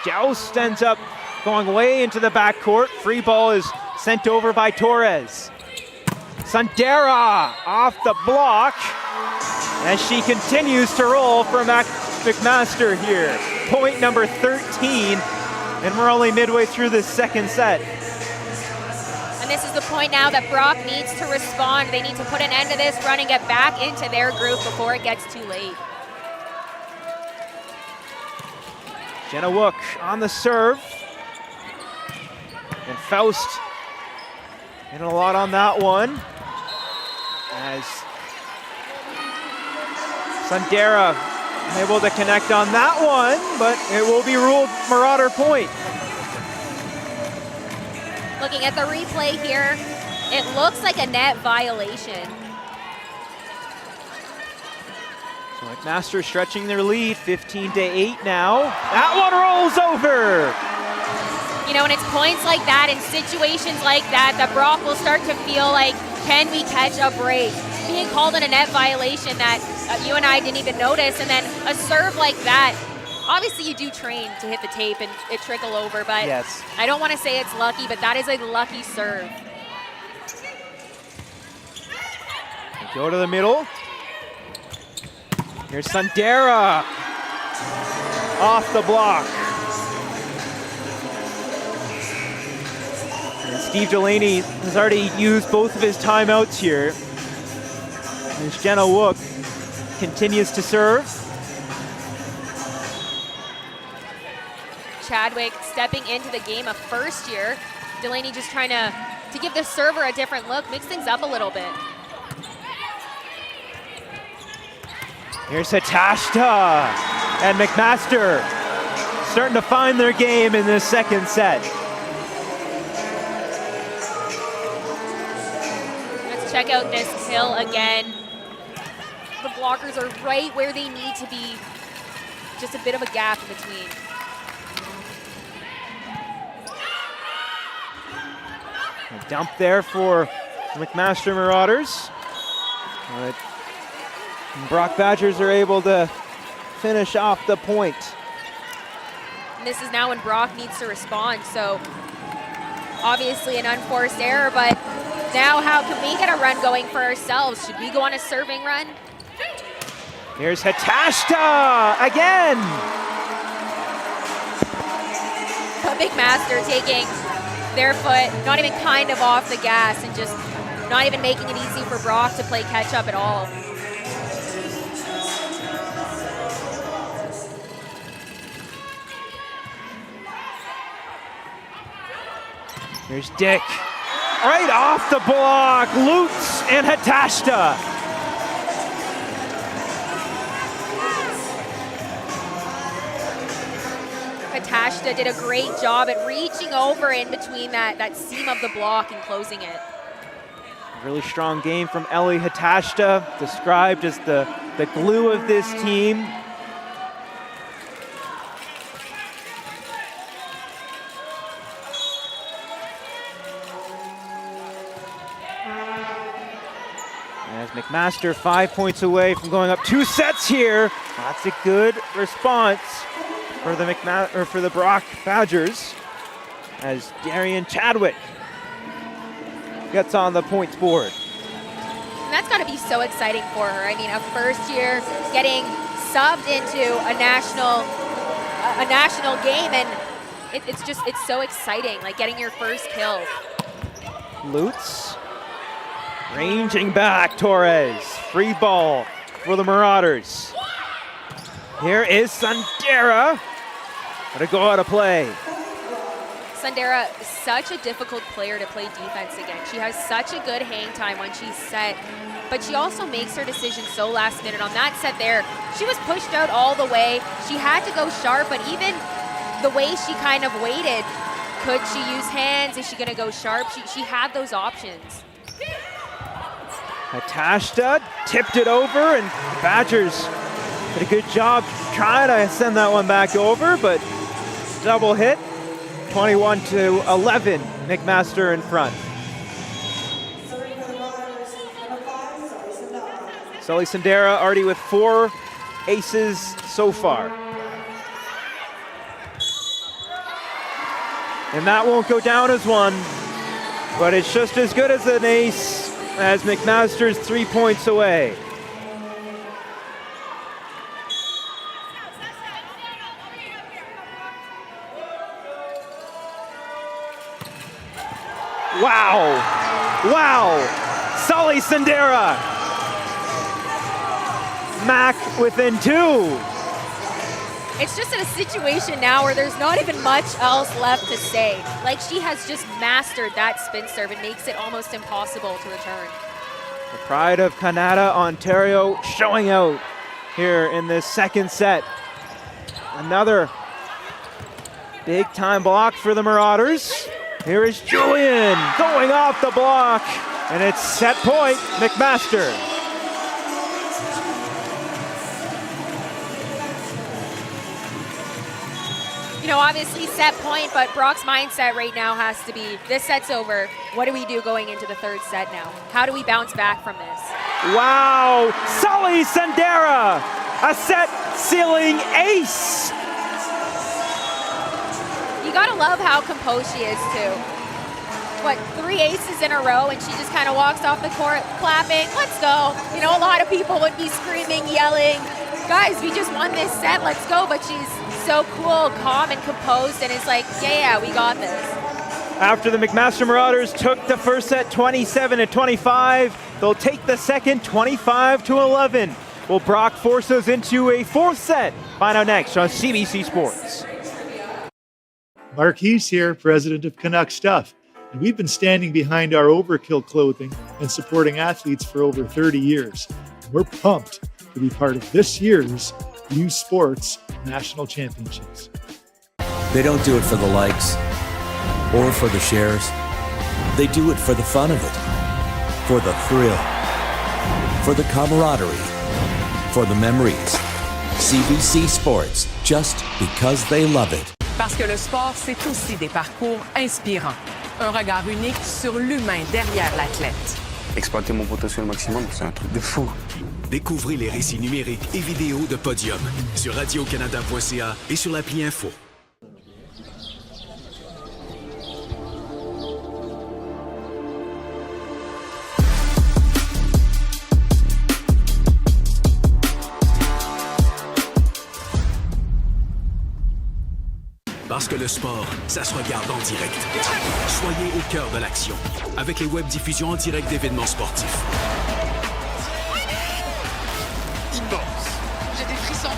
Joust ends up going way into the backcourt. Free ball is sent over by Torres. Sandera off the block as she continues to roll for McMaster here. Point number 13, and we're only midway through this second set. And this is the point now that Brock needs to respond. They need to put an end to this run and get back into their groove before it gets too late. Jenna Wook on the serve. And Faust getting a lot on that one. As Sandera able to connect on that one, but it will be ruled Marauder point. Looking at the replay here, it looks like a net violation. So McMaster stretching their lead, 15-8 now. That one rolls over. You know, and it's points like that and situations like that that Brock will start to feel like Can we catch a break? Being called in a net violation that you and I didn't even notice, and then a serve like that. Obviously, you do train to hit the tape and it trickle over, but yes. I don't want to say it's lucky, but that is a lucky serve. Go to the middle. Here's Sandera. Off the block. And Steve Delaney has already used both of his timeouts here. As Jenna Wook continues to serve. Chadwick stepping into the game, a first year. Delaney just trying to give the server a different look, mix things up a little bit. Here's Hatashta and McMaster starting to find their game in this second set. Let's check out this kill again. The blockers are right where they need to be. Just a bit of a gap in between. A dump there for McMaster Marauders. But Brock Badgers are able to finish off the point. And this is now when Brock needs to respond, so obviously an unforced error, but now how can we get a run going for ourselves? Should we go on a serving run? Here's Hatashta again. But McMaster taking their foot, not even kind of off the gas and just not even making it easy for Brock to play catch up at all. Here's Dick. Right off the block, Lutz and Hatashta. Hatashta did a great job at reaching over in between that seam of the block and closing it. Really strong game from Ellie Hatashta, described as the glue of this team. As McMaster 5 points away from going up 2 sets here. That's a good response for the Brock Badgers as Darian Chadwick gets on the points board. And that's got to be so exciting for her. I mean, a first year getting subbed into a national game, and it's so exciting, like getting your first kill. Lutz ranging back, Torres. Free ball for the Marauders. Here is Sandera. Gotta go out of play. Sandera, such a difficult player to play defense against. She has such a good hang time when she's set, but she also makes her decision so last minute. On that set there, she was pushed out all the way. She had to go sharp, but even the way she kind of waited, could she use hands? Is she gonna go sharp? She had those options. Hatashta tipped it over, and the Badgers did a good job trying to send that one back over, but double hit. 21-11, McMaster in front. Sully Sandera already with 4 aces so far. And that won't go down as one, but it's just as good as an ace as McMaster's 3 points away. Wow, wow, Sully Sandera. Mac within 2. It's just in a situation now where there's not even much else left to say. Like, she has just mastered that spin serve. It makes it almost impossible to return. The pride of Canada, Ontario, showing out here in this second set. Another big time block for the Marauders. Here is Julian going off the block, and it's set point, McMaster. you know, obviously set point, but Brock's mindset right now has to be, this set's over. What do we do going into the third set now? How do we bounce back from this? Wow, Sully Sandera, a set-sealing ace. You gotta love how composed she is too. What, 3 aces in a row and she just kind of walks off the court clapping, let's go. You know, a lot of people would be screaming, yelling, guys, we just won this set, let's go. But she's so cool, calm, and composed, and it's like, yeah, we got this. After the McMaster Marauders took the first set 27-25, they'll take the second 25-11. Will Brock force us into a fourth set? Find out next on CBC Sports. Marquise here, president of Canuck Stuff. And we've been standing behind our Overkill clothing and supporting athletes for over 30 years. And we're pumped to be part of this year's U Sports National Championships. They don't do it for the likes or for the shares. They do it for the fun of it, for the thrill, for the camaraderie, for the memories. CBC Sports, just because they love it. Parce que le sport, c'est aussi des parcours inspirants. Un regard unique sur l'humain derrière l'athlète. Exploiter mon potentiel maximum, c'est un truc de fou. Découvrez les récits numériques et vidéos de Podium sur radiocanada.ca et sur l'appli Info. Parce que le sport, ça se regarde en direct. Soyez au cœur de l'action avec les web-diffusions en direct d'événements sportifs. Immense. J'ai des frissons.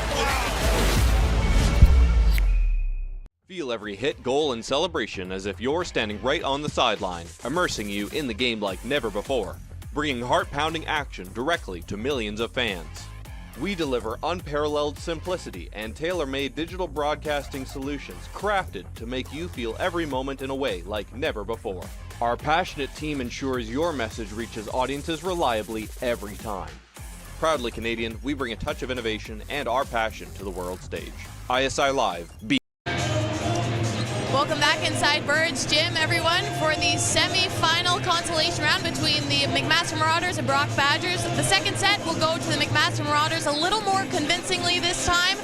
Feel every hit, goal, and celebration as if you're standing right on the sideline, immersing you in the game like never before, bringing heart-pounding action directly to millions of fans. We deliver unparalleled simplicity and tailor-made digital broadcasting solutions crafted to make you feel every moment in a way like never before. Our passionate team ensures your message reaches audiences reliably every time. Proudly Canadian, we bring a touch of innovation and our passion to the world stage. ISI Live, Welcome back inside Burridge Gym, everyone, for the semi-final consolation round between the McMaster Marauders and Brock Badgers. The second set will go to the McMaster Marauders a little more convincingly this time.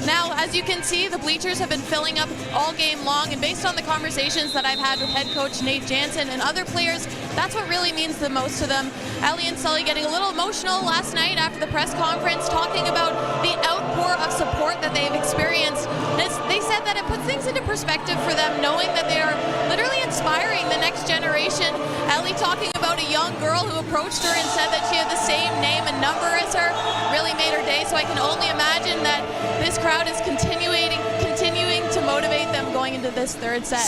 Now, as you can see, the bleachers have been filling up all game long, and based on the conversations that I've had with head coach Nate Jansen and other players, that's what really means the most to them. Ellie and Sully getting a little emotional last night after the press conference, talking about the outpour of support that they've experienced. They said that it puts things into perspective for them, knowing that they are literally inspiring the next generation. Ellie talking about a young girl who approached her and said that she had the same name and number as her, really made her day. So I can only imagine that this crowd is continuing to motivate them going into this third set.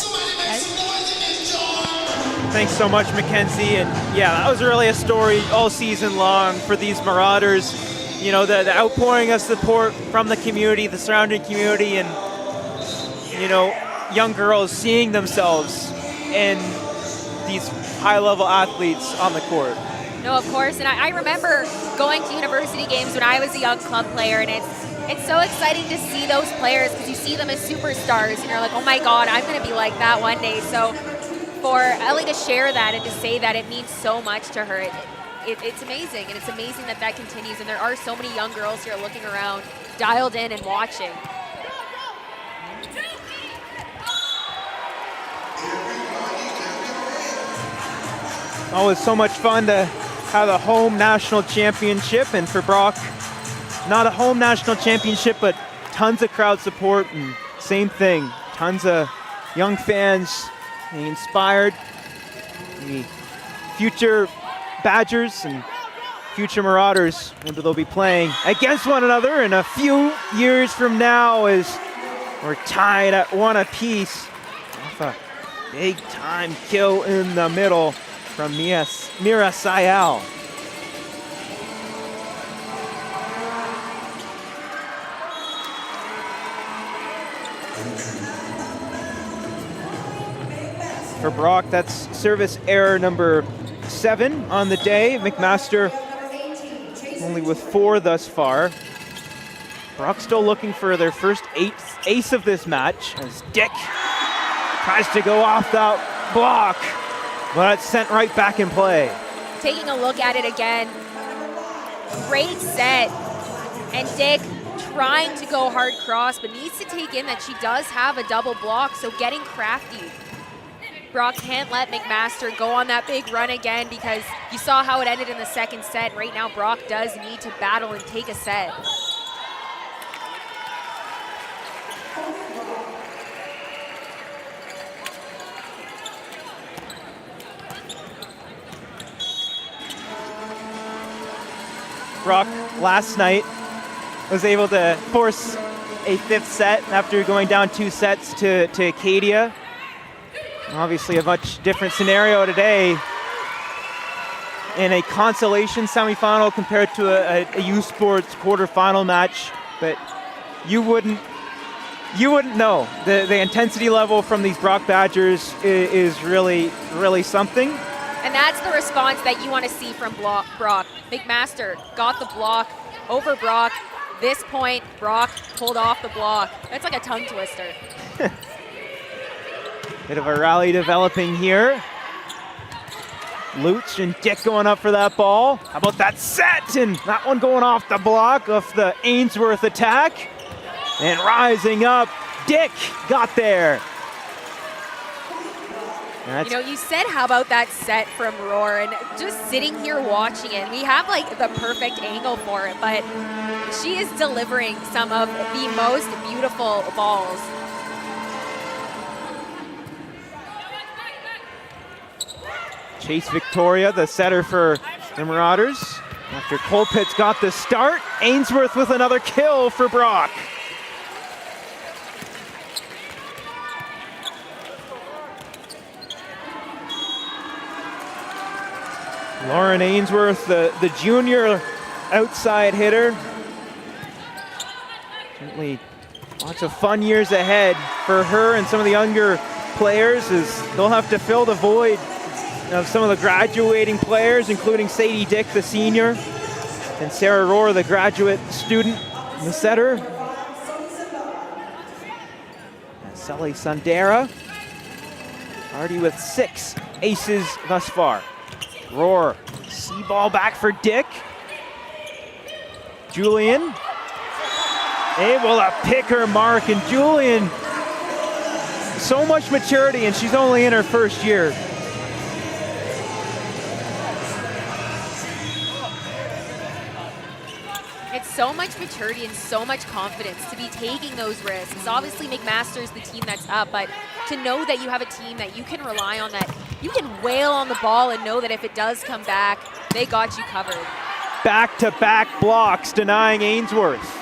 Thanks so much, Mackenzie. And yeah, that was really a story all season long for these Marauders. You know, the outpouring of support from the community, the surrounding community, and, you know, young girls seeing themselves in these high-level athletes on the court. No, of course, and I remember going to university games when I was a young club player, and it's so exciting to see those players because you see them as superstars, and you're like, oh my God, I'm going to be like that one day. So for Ellie to share that and to say that, it means so much to her. It's amazing, and it's amazing that that continues, and there are so many young girls here looking around, dialed in and watching. Oh, it's so much fun to have a home national championship, and for Brock, not a home national championship, but tons of crowd support, and same thing, tons of young fans being inspired. The future Badgers and future Marauders, maybe they'll be playing against one another in a few years from now as we're tied at one apiece. Off a big time kill in the middle from Mira Sayal. For Brock, that's service error number 7 on the day. McMaster only with 4 thus far. Brock still looking for their first ace of this match as Dick tries to go off that block, but it's sent right back in play. Taking a look at it again, great set, and Dick trying to go hard cross, but needs to take in that she does have a double block, so getting crafty. Brock can't let McMaster go on that big run again because you saw how it ended in the second set. Right now, Brock does need to battle and take a set. Brock last night was able to force a 5th set after going down 2 sets to Acadia. Obviously a much different scenario today in a consolation semifinal compared to a U Sports quarterfinal match, but you wouldn't know. The intensity level from these Brock Badgers is really, really something. And that's the response that you want to see from Brock. McMaster got the block over Brock. This point, Brock pulled off the block. That's like a tongue twister. Bit of a rally developing here. Luch and Dick going up for that ball. How about that set? And that one going off the block of the Ainsworth attack. And rising up, Dick got there. You know, you said how about that set from Roar, and just sitting here watching it, we have like the perfect angle for it, but she is delivering some of the most beautiful balls. Chase Victoria, the setter for the Marauders. After Colpitt's got the start, Ainsworth with another kill for Brock. Lauren Ainsworth, the junior outside hitter. Certainly lots of fun years ahead for her and some of the younger players, as they'll have to fill the void of some of the graduating players, including Sadie Dick, the senior, and Sarah Rohr, the graduate student, the setter. And Sully Sundera, already with 6 aces thus far. Rohr, see ball back for Dick. Julian, able to pick her mark, and Julian, so much maturity, and she's only in her first year. It's so much maturity and so much confidence to be taking those risks. Obviously, McMaster's the team that's up, but to know that you have a team that you can rely on, that you can wail on the ball and know that if it does come back, they got you covered. Back-to-back blocks denying Ainsworth.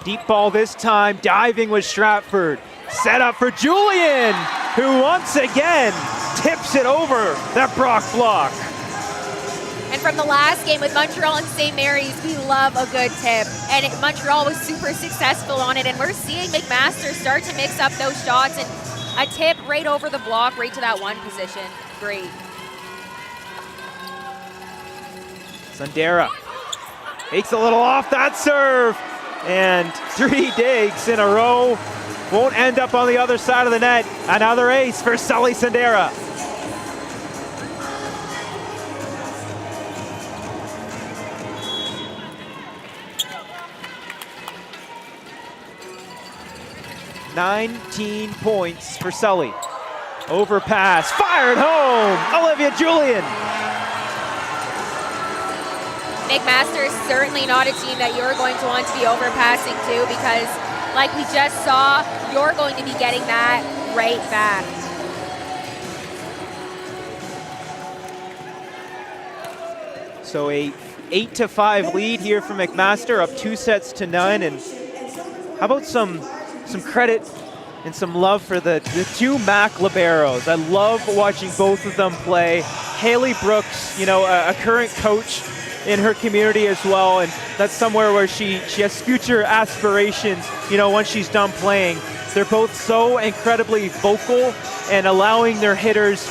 Deep ball this time, diving with Stratford. Set up for Julian, who once again tips it over that Brock block. And from the last game with Montreal and St. Mary's, we love a good tip. And Montreal was super successful on it, and we're seeing McMaster start to mix up those shots, and a tip right over the block, right to that one position. Great. Sundera takes a little off that serve, and 3 digs in a row. Won't end up on the other side of the net. Another ace for Sully Sundera. $19 points for Sully. Overpass, fired home, Olivia Julian. McMaster is certainly not a team that you're going to want to be overpassing to, because like we just saw, you're going to be getting that right back. So a 8-5 lead here for McMaster, up 2 sets to none. And how about some credit and some love for the 2 Mac liberos. I love watching both of them play. Haley Brooks, you know, a current coach in her community as well, and that's somewhere where she has future aspirations, you know, once she's done playing. They're both so incredibly vocal and allowing their hitters,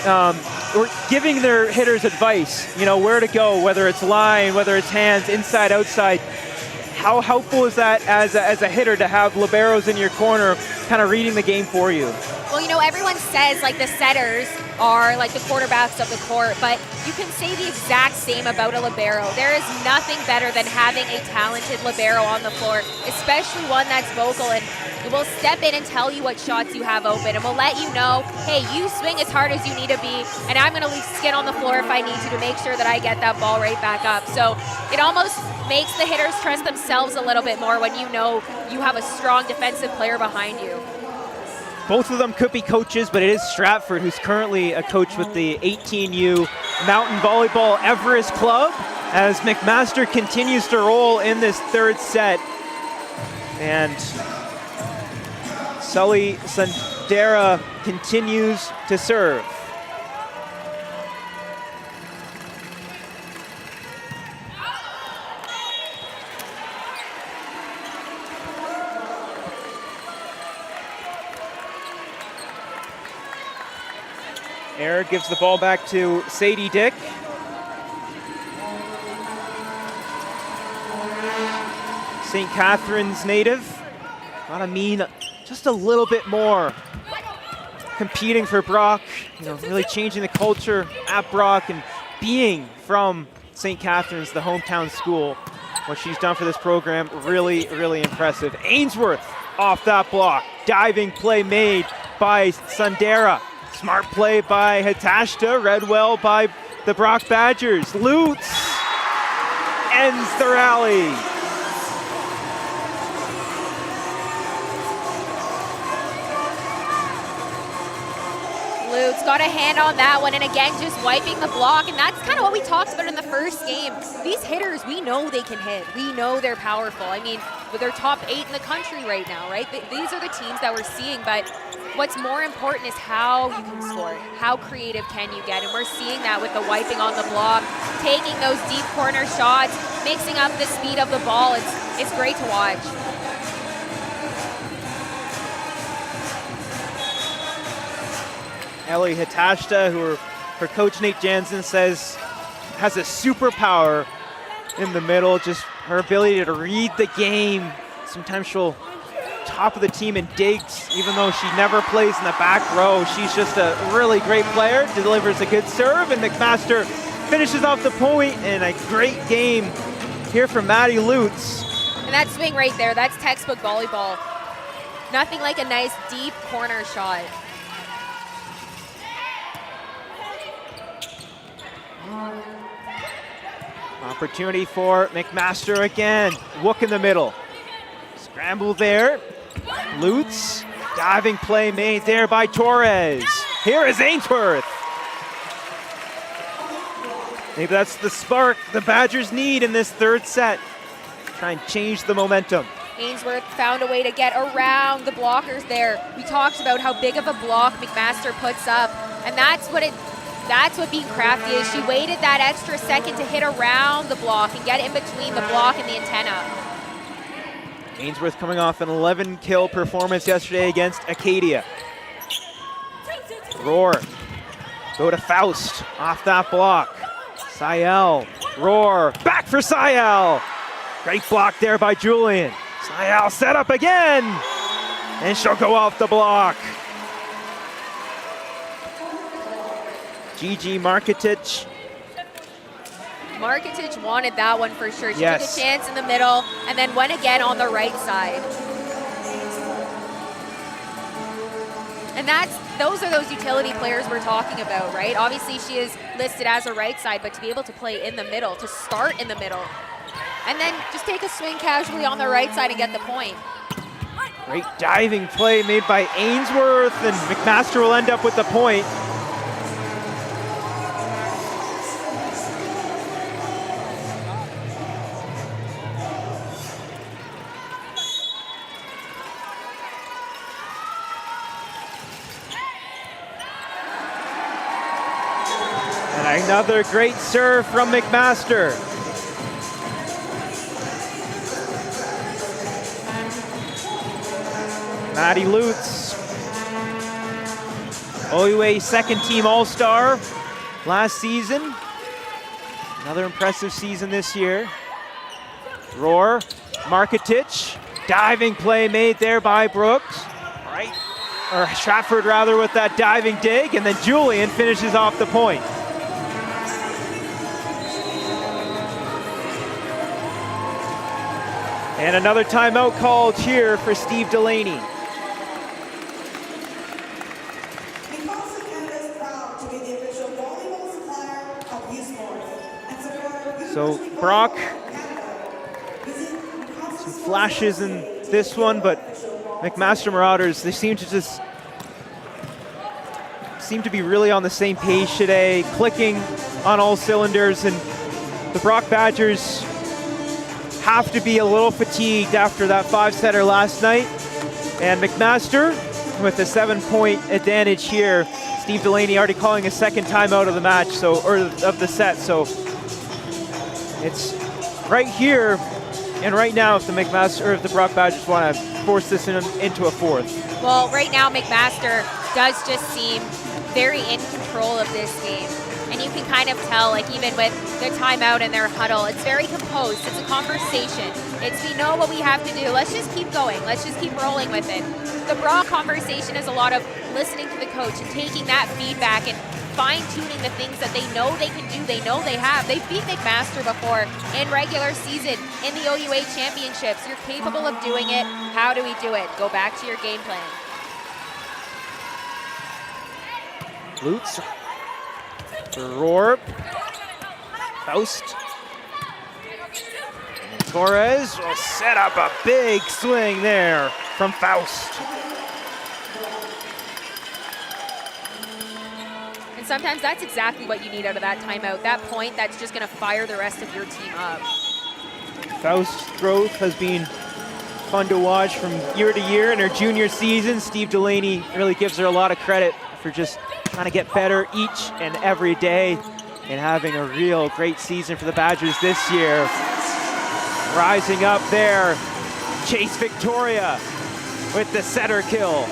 or giving their hitters advice, you know, where to go, whether it's line, whether it's hands, inside, outside. How helpful is that as a hitter to have liberos in your corner kind of reading the game for you? Well, you know, everyone says like the setters are like the quarterbacks of the court, but you can say the exact same about a libero. There is nothing better than having a talented libero on the floor, especially one that's vocal and will step in and tell you what shots you have open and will let you know, hey, you swing as hard as you need to be, and I'm going to leave skin on the floor if I need to make sure that I get that ball right back up. So it almost makes the hitters trust themselves a little bit more when you know you have a strong defensive player behind you. Both of them could be coaches, but it is Stratford who's currently a coach with the 18U Mountain Volleyball Everest Club as McMaster continues to roll in this third set. And Sully Sandera continues to serve. Air gives the ball back to Sadie Dick. St. Catharines native. Not a mean, just a little bit more. Competing for Brock, you know, really changing the culture at Brock and being from St. Catharines, the hometown school. What she's done for this program, really, really impressive. Ainsworth off that block. Diving play made by Sandera. Smart play by Hitashta, read well by the Brock Badgers. Lutz ends the rally. Lutz got a hand on that one, and again, just wiping the block, and that's kind of what we talked about in the first game. These hitters, we know they can hit. We know they're powerful. I mean, they're top 8 in the country right now, right? These are the teams that we're seeing, but what's more important is how you can score. How creative can you get? And we're seeing that with the wiping on the block, taking those deep corner shots, mixing up the speed of the ball. It's great to watch. Ellie Hitashta, who her coach Nate Jansen says has a superpower in the middle, just her ability to read the game. Sometimes she'll top of the team in digs, even though she never plays in the back row. She's just a really great player, delivers a good serve, and McMaster finishes off the point, and a great game here from Maddie Lutz. And that swing right there, that's textbook volleyball. Nothing like a nice deep corner shot. Opportunity for McMaster again. Wook in the middle. Scramble there. Lutz. Diving play made there by Torres. Here is Ainsworth. Maybe that's the spark the Badgers need in this third set. Try and change the momentum. Ainsworth found a way to get around the blockers there. We talked about how big of a block McMaster puts up, and that's what being crafty is. She waited that extra second to hit around the block and get in between the block and the antenna. Ainsworth coming off an 11-kill performance yesterday against Acadia. Roar. Go to Faust off that block. Sayel. Roar. Back for Sayel. Great block there by Julian. Sayel set up again. And she'll go off the block. Gigi Marketic. Marketic wanted that one for sure. She yes. took a chance in the middle and then went again on the right side. And those are those utility players we're talking about, right? Obviously she is listed as a right side, but to be able to play in the middle, to start in the middle, and then just take a swing casually on the right side and get the point. Great diving play made by Ainsworth, and McMaster will end up with the point. Another great serve from McMaster. Maddie Lutz, OUA second team All-Star last season. Another impressive season this year. Roar, Marketic, diving play made there by Brooks. Right, or Stratford rather, with that diving dig, and then Julian finishes off the point. And another timeout called here for Steve Delaney. So Brock, some flashes in this one, but McMaster Marauders, they seem to be really on the same page today, clicking on all cylinders, and the Brock Badgers have to be a little fatigued after that 5-setter last night. And McMaster with a 7-point advantage here. Steve Delaney already calling a second timeout of the match, or of the set. So it's right here and right now if the Brock Badgers want to force this into a fourth. Well, right now McMaster does just seem very in control of this game. And you can kind of tell, like even with their timeout and their huddle, it's very composed. It's a conversation. We know what we have to do. Let's just keep going. Let's just keep rolling with it. The Brock conversation is a lot of listening to the coach and taking that feedback and fine-tuning the things that they know they can do, they know they have. They've beat McMaster before in regular season, in the OUA championships. You're capable of doing it. How do we do it? Go back to your game plan. Lutz. Rourp, Faust, and Torres will set up a big swing there from Faust. And sometimes that's exactly what you need out of that timeout, that point that's just going to fire the rest of your team up. Faust's growth has been fun to watch from year to year. In her junior season, Steve Delaney really gives her a lot of credit for just trying to get better each and every day and having a real great season for the Badgers this year. Rising up there, Chase Victoria with the setter kill.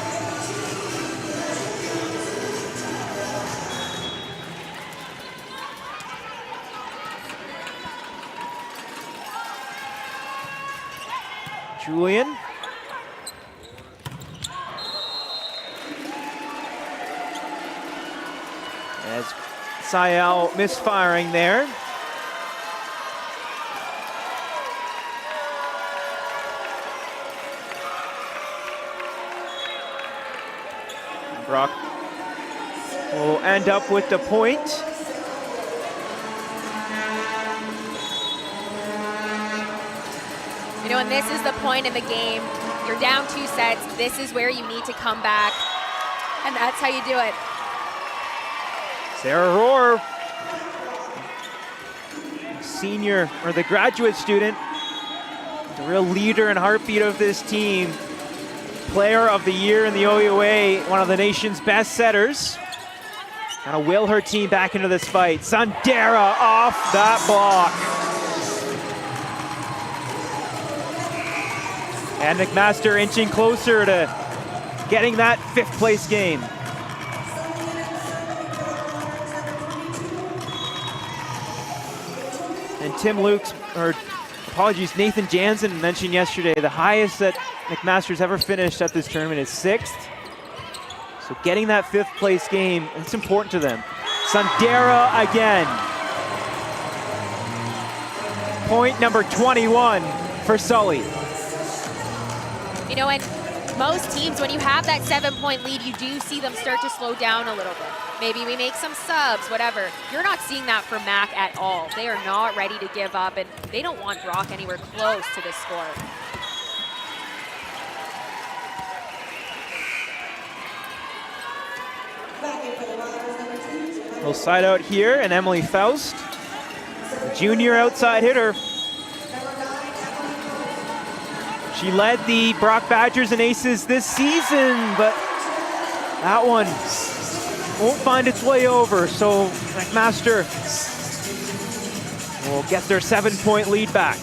Julian. As Sayal misfiring there. Brock will end up with the point. You know, and this is the point in the game. You're down 2 sets. This is where you need to come back. And that's how you do it. Sarah Rohr, senior, or the graduate student, the real leader and heartbeat of this team. Player of the year in the OUA, one of the nation's best setters. Gonna will her team back into this fight. Sandera off that block. And McMaster inching closer to getting that 5th place game. And Tim Lukes, or apologies, Nathan Jansen mentioned yesterday the highest that McMaster's ever finished at this tournament is 6th. So getting that 5th place game, it's important to them. Sandera again. Point number 21 for Sully. You know, and most teams, when you have that 7-point lead, you do see them start to slow down a little bit. Maybe we make some subs, whatever. You're not seeing that from Mac at all. They are not ready to give up, and they don't want Brock anywhere close to this score. Little side out here, and Emily Faust, junior outside hitter. She led the Brock Badgers in aces this season, but that one won't find its way over. So McMaster will get their 7-point lead back.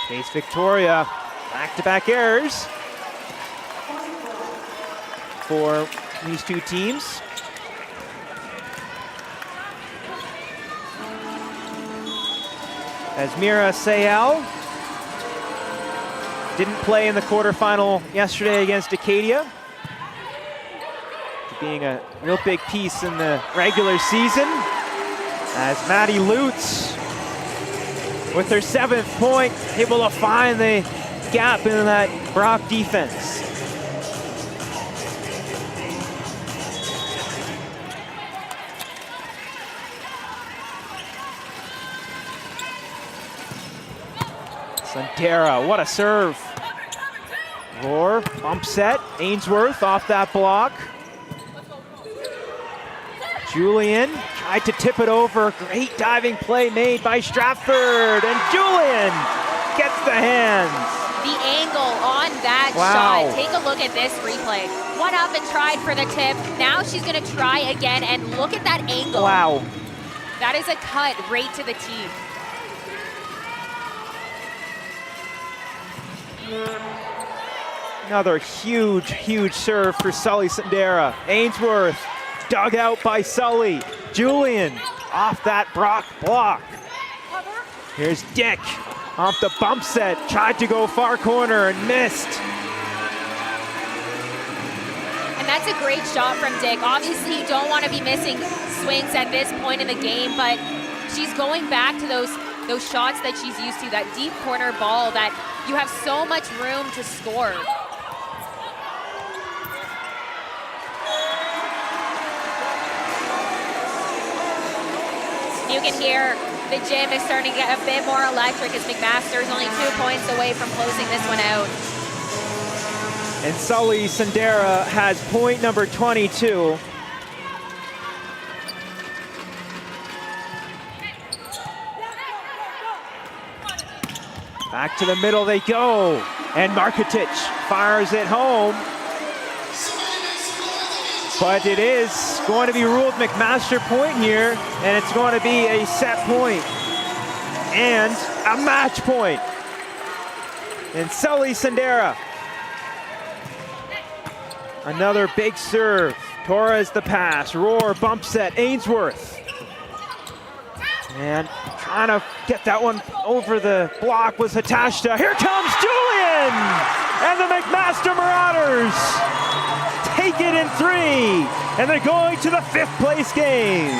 Chase Victoria, back-to-back errors for these two teams. as Mira Sayal didn't play in the quarterfinal yesterday against Acadia, being a real big piece in the regular season, as Maddie Lutz, with her 7th point, able to find the gap in that Brock defense. Sandera, what a serve. Roar, bump set, Ainsworth off that block. Julian tried to tip it over. Great diving play made by Stratford, and Julian gets the hands. The angle on that shot. Take a look at this replay. Went up and tried for the tip. Now she's going to try again, and look at that angle. Wow. That is a cut right to the teeth. Another huge, huge serve for Sully Sandera. Ainsworth dug out by Sully. Julian off that Brock block. Here's Dick off the bump set. Tried to go far corner and missed. And that's a great shot from Dick. Obviously, you don't want to be missing swings at this point in the game, but she's going back to those shots that she's used to, that deep corner ball that you have so much room to score. You can hear the gym is starting to get a bit more electric as McMaster is only 2 points away from closing this one out. And Sully Sandera has point number 22. Back to the middle they go. And Markotic fires it home. But it is going to be ruled McMaster point here, and it's going to be a set point and a match point. And Sully Sandera, another big serve. Torres the pass, Roar, bump set, Ainsworth. And trying to get that one over the block was Hatashta. Here comes Julian! And the McMaster Marauders take it in 3, and they're going to the 5th place game.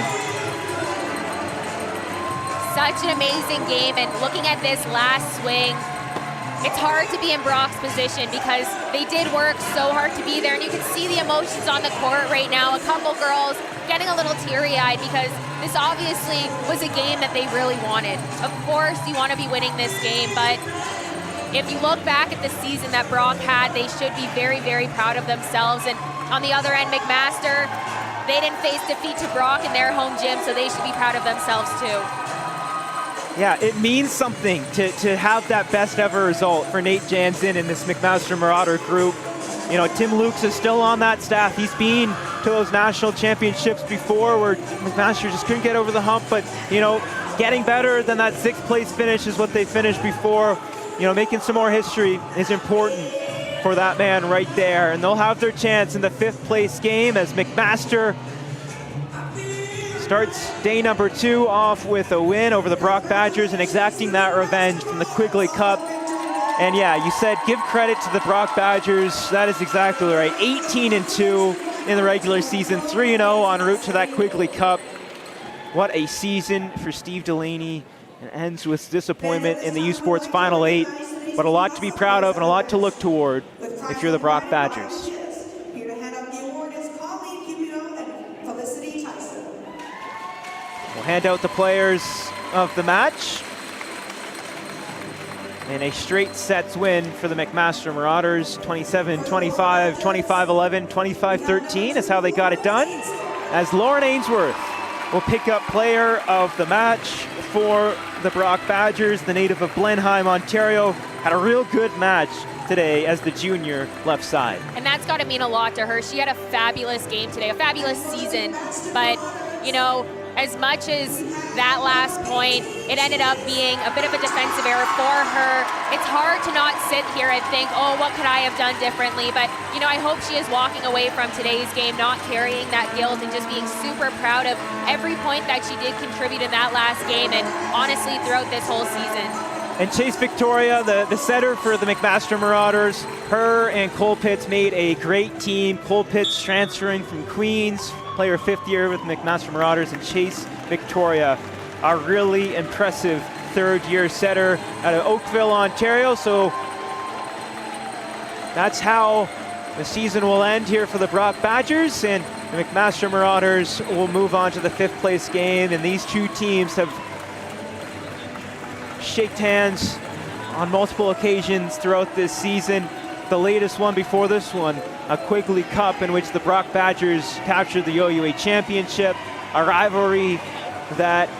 Such an amazing game, and looking at this last swing, it's hard to be in Brock's position because they did work so hard to be there, and you can see the emotions on the court right now. A couple girls getting a little teary-eyed because this obviously was a game that they really wanted. Of course, you want to be winning this game, but if you look back at the season that Brock had, they should be very, very proud of themselves. And on the other end, McMaster, they didn't face defeat to Brock in their home gym, so they should be proud of themselves too. Yeah, it means something to have that best ever result for Nate Jansen in this McMaster Marauder group. You know, Tim Lukes is still on that staff. He's been to those national championships before where McMaster just couldn't get over the hump, but, you know, getting better than that 6th place finish is what they finished before. You know, making some more history is important for that man right there. And they'll have their chance in the 5th place game as McMaster starts day number 2 off with a win over the Brock Badgers and exacting that revenge from the Quigley Cup. And yeah, you said give credit to the Brock Badgers. That is exactly right. 18-2 in the regular season, 3-0 en route to that Quigley Cup. What a season for Steve Delaney. It ends with disappointment in the U Sports Final 8, but a lot to be proud of and a lot to look toward if you're the Brock Badgers. We'll hand out the players of the match. And a straight sets win for the McMaster Marauders, 27-25, 25-11, 25-13 is how they got it done. As Lauren Ainsworth will pick up player of the match for the Brock Badgers. The native of Blenheim, Ontario, had a real good match today as the junior left side. And that's got to mean a lot to her. She had a fabulous game today, a fabulous season. But, you know, as much as that last point, it ended up being a bit of a defensive error for her. It's hard to not sit here and think, oh, what could I have done differently? But, you know, I hope she is walking away from today's game not carrying that guilt and just being super proud of every point that she did contribute in that last game and honestly throughout this whole season. And Chase Victoria, the setter for the McMaster Marauders, her and Cole Pitts made a great team. Cole Pitts transferring from Queens, player fifth year with McMaster Marauders, and Chase Victoria, a really impressive third-year setter out of Oakville, Ontario. So that's how the season will end here for the Brock Badgers, and the McMaster Marauders will move on to the fifth place game. And these two teams have shaked hands on multiple occasions throughout this season. The latest one before this one, a Quigley Cup in which the Brock Badgers captured the OUA championship, a rivalry that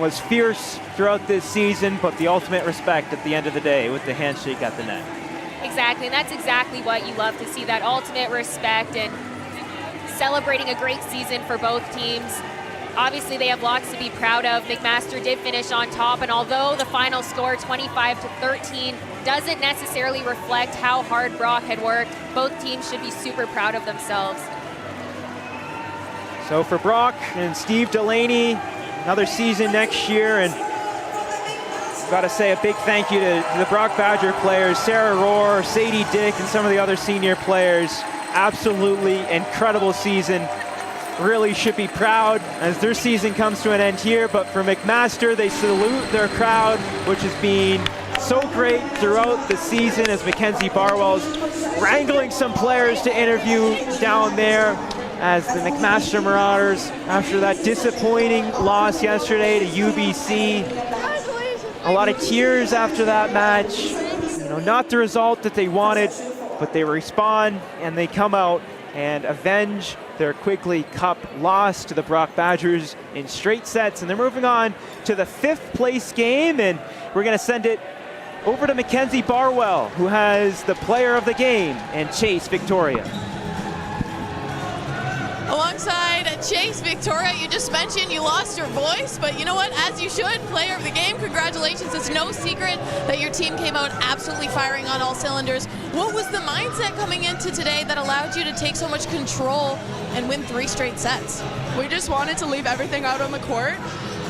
was fierce throughout this season, but the ultimate respect at the end of the day with the handshake at the net. Exactly, and that's exactly what you love to see, that ultimate respect and celebrating a great season for both teams. Obviously, they have lots to be proud of. McMaster did finish on top, and although the final score, 25-13, doesn't necessarily reflect how hard Brock had worked, both teams should be super proud of themselves. So for Brock and Steve Delaney, another season next year, and I've got to say a big thank you to the Brock Badger players, Sarah Rohr, Sadie Dick, and some of the other senior players. Absolutely incredible season. Really should be proud as their season comes to an end here, but for McMaster, they salute their crowd, which has been so great throughout the season as Mackenzie Barwell's wrangling some players to interview down there as the McMaster Marauders, after that disappointing loss yesterday to UBC. A lot of tears after that match. You know, not the result that they wanted, but they respond and they come out and avenge their Quigley Cup loss to the Brock Badgers in straight sets. And they're moving on to the fifth place game, and we're gonna send it over to Mackenzie Barwell, who has the player of the game, and Chase Victoria. Alongside Chase Victoria, you just mentioned you lost your voice, but you know what? As you should, player of the game, congratulations. It's no secret that your team came out absolutely firing on all cylinders. What was the mindset coming into today that allowed you to take so much control and win 3 straight sets? We just wanted to leave everything out on the court.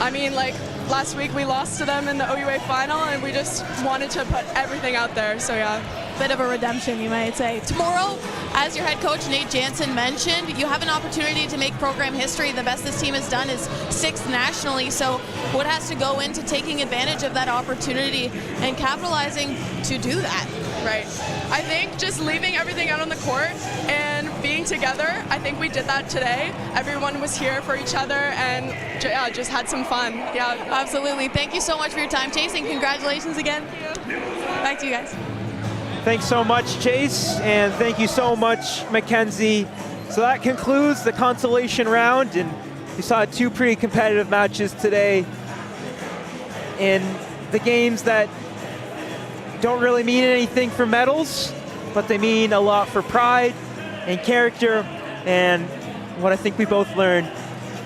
I mean, like, last week we lost to them in the OUA final, and we just wanted to put everything out there, so yeah. Bit of a redemption, you might say. Tomorrow, as your head coach Nate Jansen mentioned, you have an opportunity to make program history. The best this team has done is 6th nationally, so what has to go into taking advantage of that opportunity and capitalizing to do that? Right. I think just leaving everything out on the court and being together, I think we did that today. Everyone was here for each other and yeah, just had some fun. Yeah, absolutely. Thank you so much for your time, Chase, and congratulations again. Back to you guys. Thanks so much, Chase, and thank you so much, Mackenzie. So that concludes the consolation round, and we saw 2 pretty competitive matches today in the games that don't really mean anything for medals, but they mean a lot for pride and character, and what I think we both learned,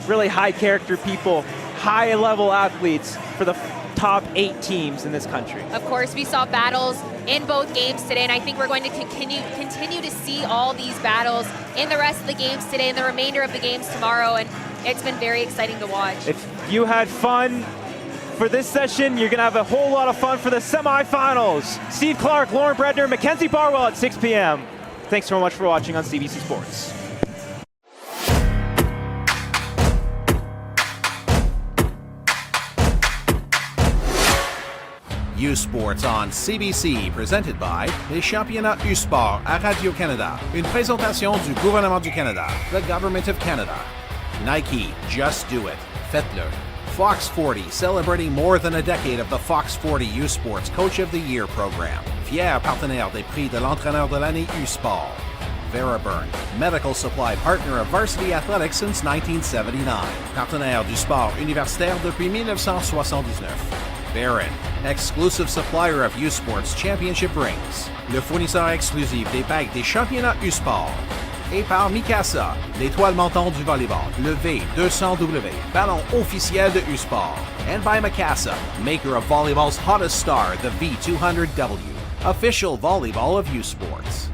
really high character people, high level athletes for the top 8 teams in this country. Of course, we saw battles in both games today, and I think we're going to continue to see all these battles in the rest of the games today and the remainder of the games tomorrow, and it's been very exciting to watch. If you had fun for this session, you're gonna have a whole lot of fun for the semifinals. Steve Clark, Lauren Bredner, Mackenzie Barwell at 6 p.m. Thanks so much for watching on CBC Sports. U Sports on CBC, presented by les championnats U Sport à Radio-Canada. Une présentation du gouvernement du Canada, the Government of Canada. Nike, just do it. Faites-le. Fox 40, celebrating more than a decade of the Fox 40 U Sports Coach of the Year program. Fier partenaire des prix de l'entraîneur de l'année U Sport. Veraburn, medical supply partner of varsity athletics since 1979. Partenaire du sport universitaire depuis 1979. Barron, exclusive supplier of U Sports championship rings. Le fournisseur exclusif des bagues des championnats U Sport. Et par Mikasa, l'étoile montante du volleyball, le V200W, ballon officiel de U-Sport. And by Mikasa, maker of volleyball's hottest star, the V200W, official volleyball of U-Sports.